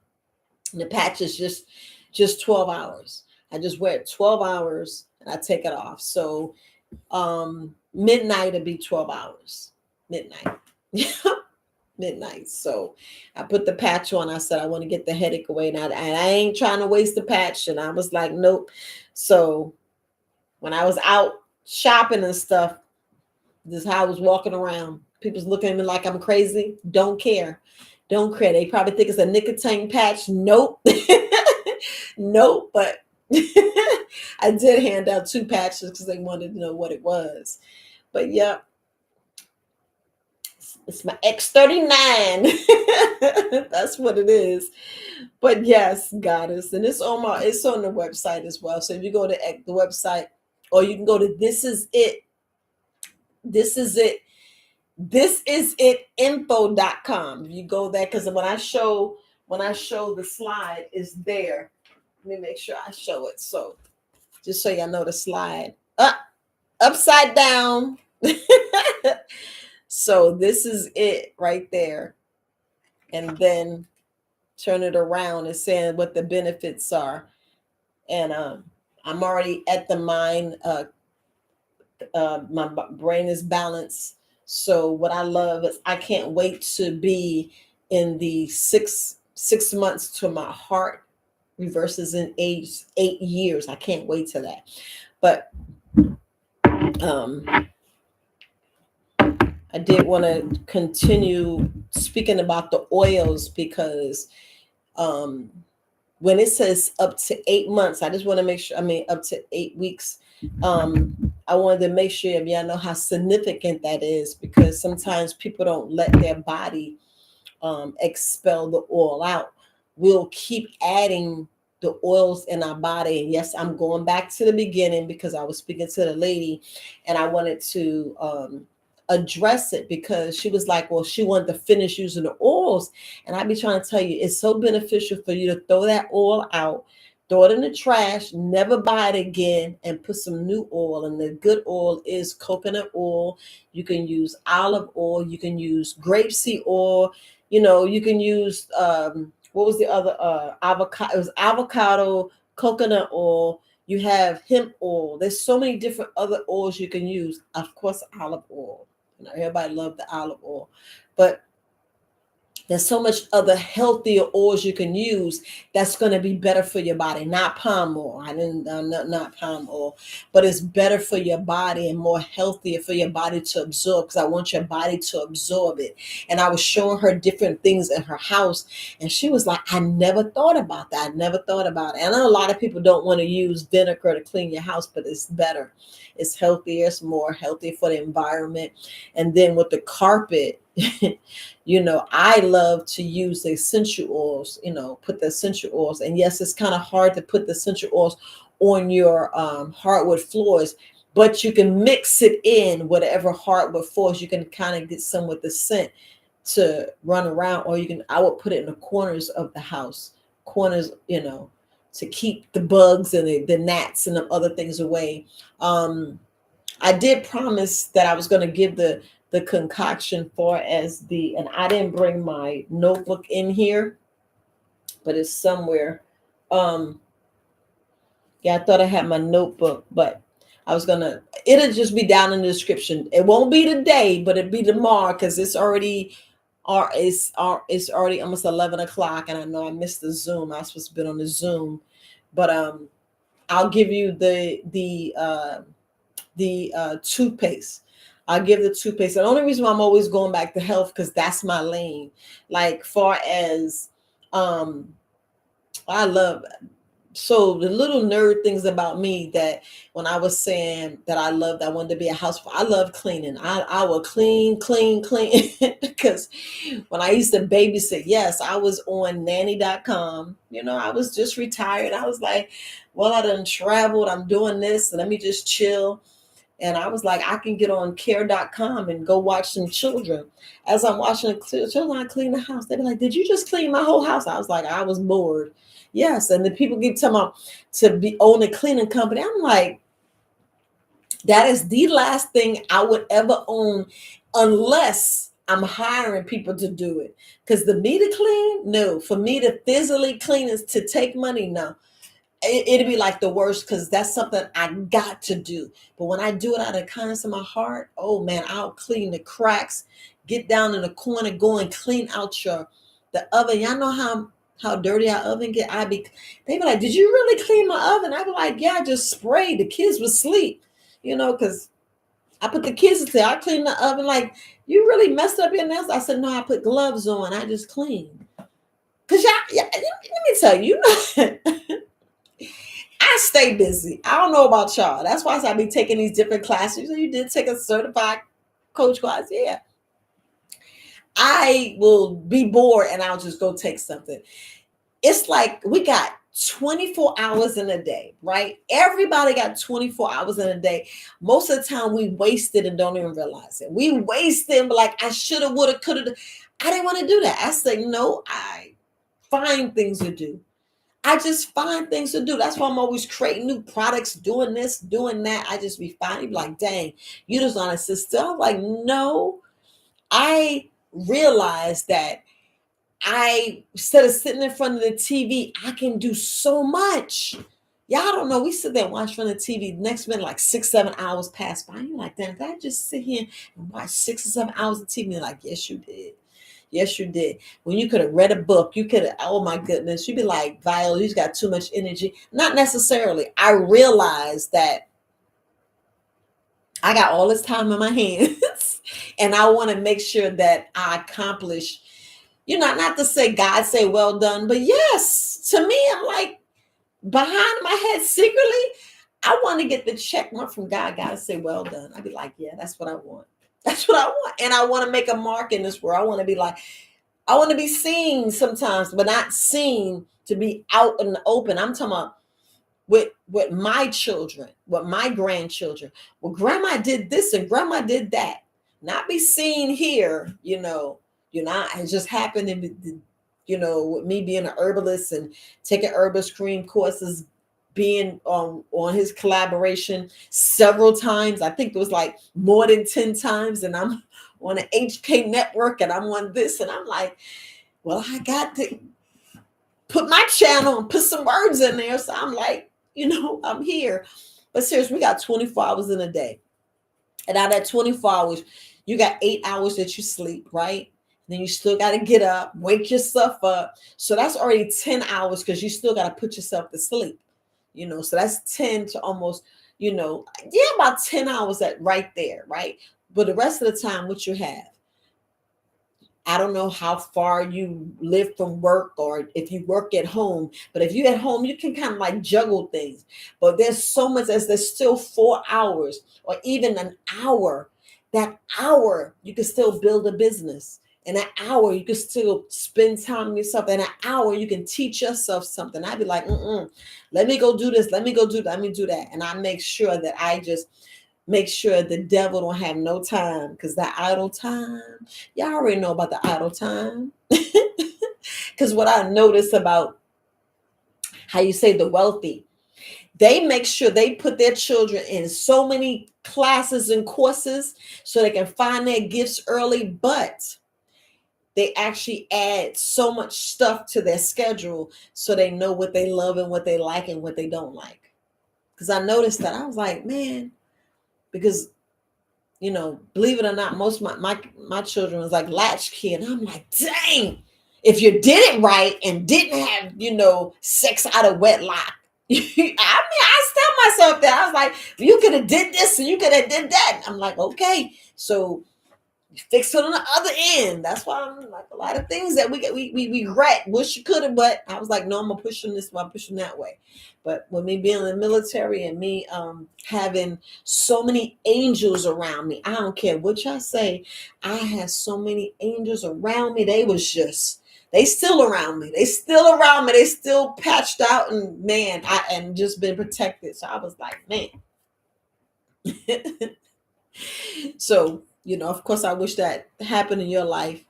and the patch is just 12 hours. I just wear it 12 hours, and I take it off. So midnight would be 12 hours. Midnight. Midnight. So I put the patch on. I said, I want to get the headache away. And I ain't trying to waste the patch. And I was like, nope. So when I was out shopping and stuff, this is how I was walking around. People's looking at me like I'm crazy. Don't care. They probably think it's a nicotine patch. Nope. Nope. But I did hand out 2 patches because they wanted to know what it was. But yeah, it's my X39. That's what it is. But yes, goddess. And it's on the website as well. So if you go to the website, or you can go to This Is It info.com. You go there, because when I show the slide is there. Let me make sure I show it. So just so y'all know the slide. Upside down. So this is it right there. And then turn it around and saying what the benefits are. And I'm already at the mind. My brain is balanced. So what I love is I can't wait to be in the six months to my heart reverses in 8 years. I can't wait to that. But I did want to continue speaking about the oils, because when it says up to 8 months, I just want to make sure, up to 8 weeks. I wanted to make sure y'all know how significant that is, because sometimes people don't let their body expel the oil out. We'll keep adding the oils in our body. And yes, I'm going back to the beginning because I was speaking to the lady and I wanted to address it because she was like, well, she wanted to finish using the oils. And I be trying to tell you, it's so beneficial for you to throw that oil out, throw it in the trash, never buy it again, and put some new oil. And the good oil is coconut oil. You can use olive oil. You can use grapeseed oil. You can use what was the other avocado? It was avocado, coconut oil. You have hemp oil. There's so many different other oils you can use. Of course, olive oil. Everybody loved the olive oil, but there's so much other healthier oils you can use that's going to be better for your body. Not palm oil. I didn't not palm oil, but it's better for your body and more healthier for your body to absorb because I want your body to absorb it. And I was showing her different things in her house and she was like, I never thought about that. I never thought about it. And I know a lot of people don't want to use vinegar to clean your house, but it's better. It's healthier. It's more healthy for the environment. And then with the carpet, I love to use the essential oils, put the essential oils. And yes, it's kind of hard to put the essential oils on your hardwood floors, but you can mix it in whatever hardwood floors. You can kind of get some with the scent to run around, or I would put it in the corners of the house, to keep the bugs and the gnats and the other things away. I did promise that I was going to give the concoction and I didn't bring my notebook in here, but it's somewhere. Yeah, I thought I had my notebook, but it'll just be down in the description. It won't be today, but it'll be tomorrow because it's already almost 11 o'clock. And I know I missed the Zoom. I was supposed to be on the Zoom, but I'll give you the toothpaste. I'll give the toothpaste. The only reason why I'm always going back to health because that's my lane. Like far as I love so the little nerd things about me that when I was saying that I wanted to be a housewife, I love cleaning. I will clean because when I used to babysit, yes, I was on nanny.com. I was just retired. I was like, well, I done traveled. I'm doing this. Let me just chill. And I was like, I can get on care.com and go watch some children. As I'm watching the children, I clean the house. They be like, did you just clean my whole house? I was like, I was bored. Yes. And the people keep telling me to own a cleaning company. I'm like, that is the last thing I would ever own unless I'm hiring people to do it. Because the me to clean, no. For me to physically clean is to take money, no. It'd be like the worst because that's something I got to do. But when I do it out of the kindness of my heart, oh man, I'll clean the cracks, get down in the corner, go and clean out the oven. Y'all know how dirty our oven get. They be like, did you really clean my oven? I be like, yeah, I just sprayed. The kids would sleep, because I put the kids to sleep. I clean the oven. Like, you really messed up your nails? I said, no, I put gloves on. I just clean. Cause let me tell you, I stay busy. I don't know about y'all. That's why I be taking these different classes. You did take a certified coach class. Yeah. I will be bored and I'll just go take something. It's like we got 24 hours in a day, right? Everybody got 24 hours in a day. Most of the time we waste it and don't even realize it. We waste it, but like I shoulda, woulda, coulda. I didn't want to do that. I said, no, I find things to do. I just find things to do. That's why I'm always creating new products, doing this, doing that. I just be finding like, dang, you just want to sit still. I'm like, no, I realized that instead of sitting in front of the TV, I can do so much. Y'all don't know. We sit there and watch in front of the TV. Next minute, like 6-7 hours pass by. You're like, damn, did I just sit here and watch 6 or 7 hours of TV? You're like, yes, you did. Yes, you did. When you could have read a book, you could have, oh my goodness, you'd be like, Viola, you've got too much energy. Not necessarily. I realized that I got all this time in my hands and I want to make sure that I accomplish, not to say God say well done, but yes, to me, I'm like behind my head secretly, I want to get the check mark from God. God say well done. I'd be like, yeah, that's what I want. That's what I want. And I want to make a mark in this world. I want to be like, I want to be seen sometimes, but not seen to be out in the open. I'm talking about with my children, with my grandchildren. Well, grandma did this and grandma did that. Not be seen here, it just happened to be, with me being an herbalist and taking herbalist cream courses, being on his collaboration several times. I think it was like more than 10 times, and I'm on an HK network and I'm on this, and I'm like, well, I got to put my channel and put some words in there. So I'm like, I'm here. But seriously, we got 24 hours in a day. And out of that 24 hours, you got 8 hours that you sleep, right? Then you still got to get up, wake yourself up. So that's already 10 hours because you still got to put yourself to sleep. So that's 10 to almost, about 10 hours that right there, right? But the rest of the time, what you have, I don't know how far you live from work or if you work at home, but if you're at home, you can kind of like juggle things. But there's so much as there's still 4 hours or even an hour. That hour, you can still build a business. In an hour, you can still spend time with yourself. In an hour, you can teach yourself something. I'd be like, let me go do this. Let me go do that. Let me do that. And I make sure that I just make sure the devil don't have no time, because that idle time, y'all already know about the idle time. Because what I notice about how you say the wealthy, they make sure they put their children in so many classes and courses so they can find their gifts early, but they actually add so much stuff to their schedule so they know what they love and what they like and what they don't like. Because I noticed that, I was like, man, because believe it or not, most of my children was like latchkey, and I'm like, dang, if you did it right and didn't have, sex out of wedlock. I tell myself that. I was like, you could have did this and you could have did that. I'm like, okay, so fix it on the other end. That's why I'm like, a lot of things that we regret, wish you could have, but I was like, no, I'm gonna push them this way, I'm pushing that way. But with me being in the military and me having so many angels around me, I don't care what y'all say, I had so many angels around me. They still around me. They still around me. They still patched out, and man, and just been protected. So I was like, man. So, of course, I wish that happened in your life.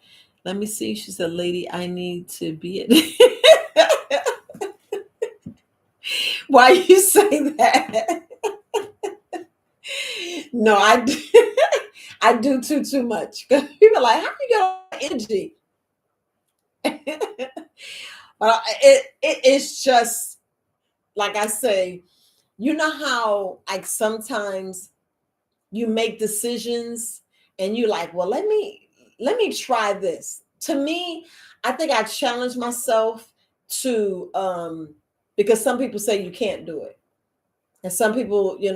Let me see. She said, lady, I need to be it. Why you say that? No, I do. I do too much. Because people are like, how do you get all that energy? But it's just, like I say, how like sometimes you make decisions and you're like, well, let me try this. To me, I think I challenge myself to because some people say you can't do it. And some people, you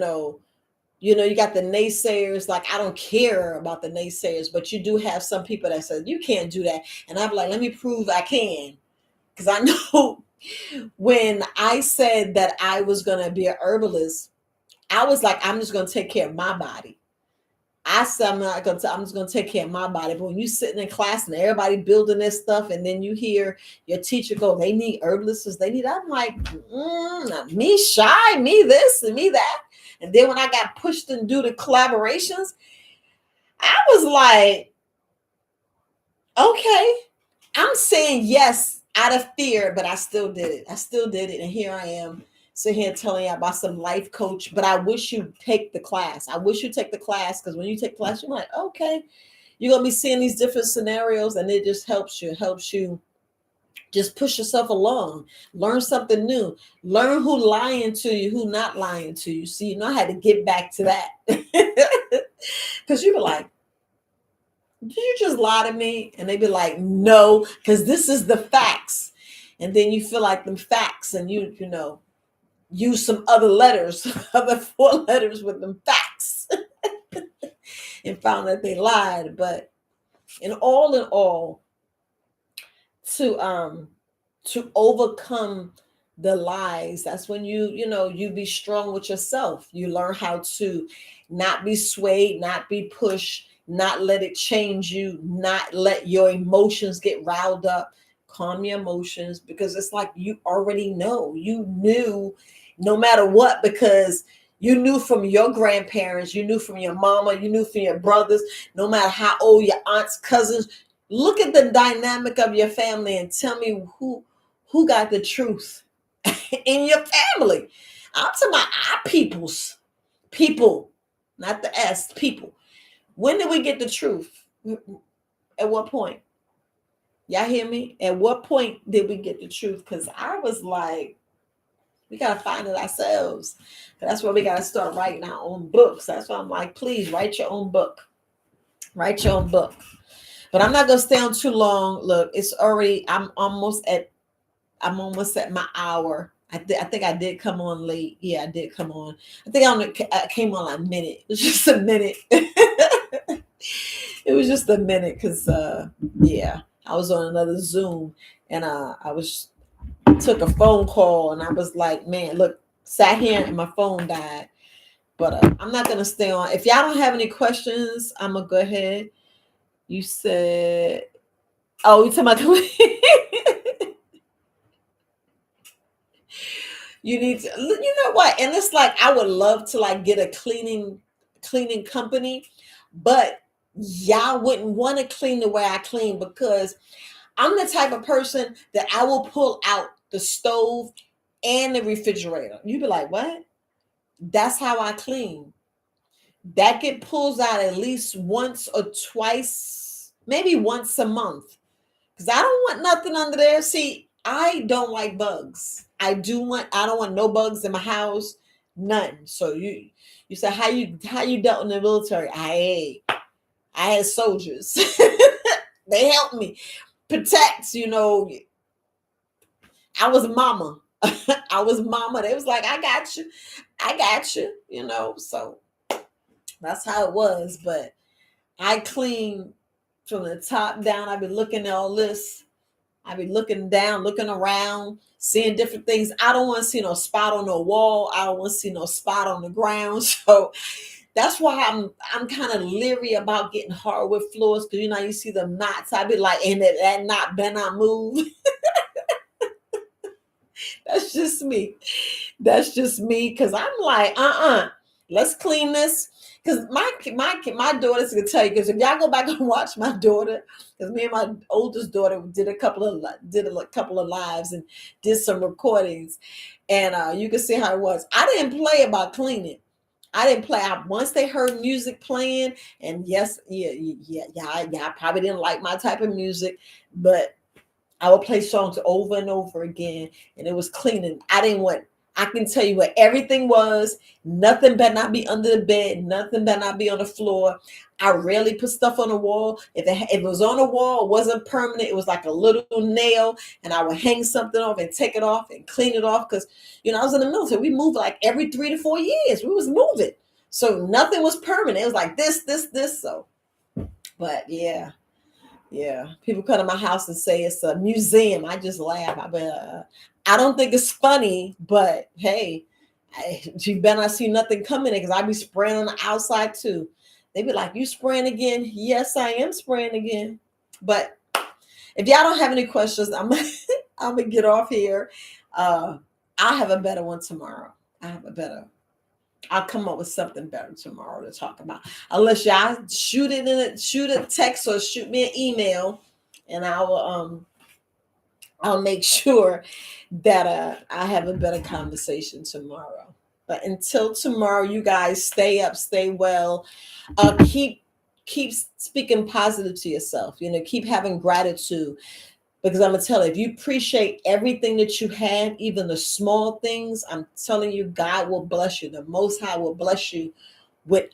got the naysayers. Like, I don't care about the naysayers, but you do have some people that say you can't do that. And I'm like, let me prove I can. Because I know when I said that I was going to be an herbalist, I was like, I'm just going to take care of my body. I said, I'm just gonna take care of my body. But when you sitting in class and everybody building their stuff, and then you hear your teacher go, they need herbalists, I'm like, me shy, me this and me that. And then when I got pushed and do the collaborations, I was like, okay, I'm saying yes out of fear, but I still did it. And here I am sitting here telling you about some life coach. But I wish you take the class. Because when you take class, you're like, okay, you're gonna be seeing these different scenarios, and it just helps you just push yourself along, learn something new, learn who lying to you, who not lying to you. So you know how to get back to that. Because you be like, did you just lie to me? And they be like, no, because this is the facts. And then you feel like them facts, and you use some other letters, other 4 letters with them facts, and found that they lied. But in all, to overcome the lies, that's when you be strong with yourself. You learn how to not be swayed, not be pushed, not let it change you, not let your emotions get riled up. Calm your emotions, because it's like you already know. You knew no matter what, because you knew from your grandparents, you knew from your mama, you knew from your brothers, no matter how old your aunts, cousins. Look at the dynamic of your family and tell me who got the truth in your family. I'm talking about our people, not the S, people. When did we get the truth? At what point? Y'all hear me? At what point did we get the truth? Because I was like, we got to find it ourselves. That's why we got to start writing our own books. That's why I'm like, please write your own book. Write your own book. But I'm not going to stay on too long. Look, it's already, I'm almost at my hour. I think I did come on late. Yeah, I did come on. I think I came on a minute. It was just a minute. It was just a minute because, yeah, I was on another Zoom and took a phone call and I was like, man, look, sat here and my phone died. But I'm not going to stay on. If y'all don't have any questions, I'm going to go ahead. You said, oh, you talking about you need to, you know what? And it's like, I would love to like get a cleaning company, but y'all wouldn't want to clean the way I clean, because I'm the type of person that I will pull out the stove and the refrigerator. You'd be like, what? That's how I clean. That get pulls out at least once or twice, maybe once a month. Because I don't want nothing under there. See, I don't like bugs. I don't want no bugs in my house. None. So you say how you dealt in the military. I had soldiers. They helped me protect, I was mama. I was mama. They was like, I got you, so that's how it was. But I clean from the top down. I've been looking at all this. I've been looking down, looking around, seeing different things. I don't want to see no spot on the wall. I don't want to see no spot on the ground. So that's why I'm kind of leery about getting hardwood floors, because you see the knots. I'd be like, and that knot better not move. That's just me. That's just me, because I'm like, let's clean this. Because my daughters can tell you, because if y'all go back and watch my daughter, because me and my oldest daughter did a couple of lives and did some recordings, and you can see how it was. I didn't play about cleaning. I didn't play. Once they heard music playing, and yes, yeah, I probably didn't like my type of music, but I would play songs over and over again, and it was cleaning. I can tell you where everything was. Nothing better not be under the bed. Nothing better not be on the floor. I rarely put stuff on the wall. If it was on the wall, it wasn't permanent. It was like a little nail, and I would hang something off and take it off and clean it off, because, I was in the military. We moved like every 3 to 4 years. We was moving. So nothing was permanent. It was like this. So, but yeah. Yeah, people come to my house and say it's a museum. I just laugh. I don't think it's funny, but hey, you better not see nothing coming in, because I be spraying on the outside too. They be like, "You spraying again?" Yes, I am spraying again. But if y'all don't have any questions, I'm gonna get off here. I'll have a better one tomorrow. I'll come up with something better tomorrow to talk about. Unless y'all shoot a text or shoot me an email, and I'll make sure that I have a better conversation tomorrow. But until tomorrow, you guys stay up, stay well. Keep speaking positive to yourself. Keep having gratitude. Because I'm going to tell you, if you appreciate everything that you have, even the small things, I'm telling you, God will bless you. The Most High will bless you with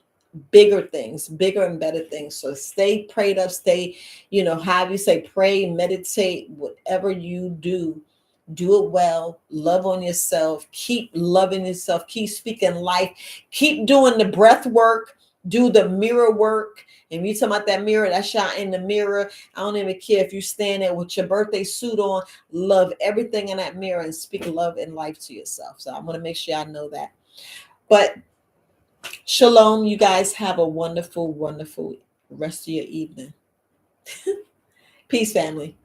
bigger things, bigger and better things. So stay prayed up, stay, however you say, pray, meditate, whatever you do it well. Love on yourself. Keep loving yourself. Keep speaking life. Keep doing the breath work. Do the mirror work. And you talking about that mirror, that shot in the mirror. I don't even care if you stand there with your birthday suit on. Love everything in that mirror and speak love and life to yourself. So I'm going to make sure I know that. But shalom, you guys have a wonderful, wonderful the rest of your evening. Peace, family.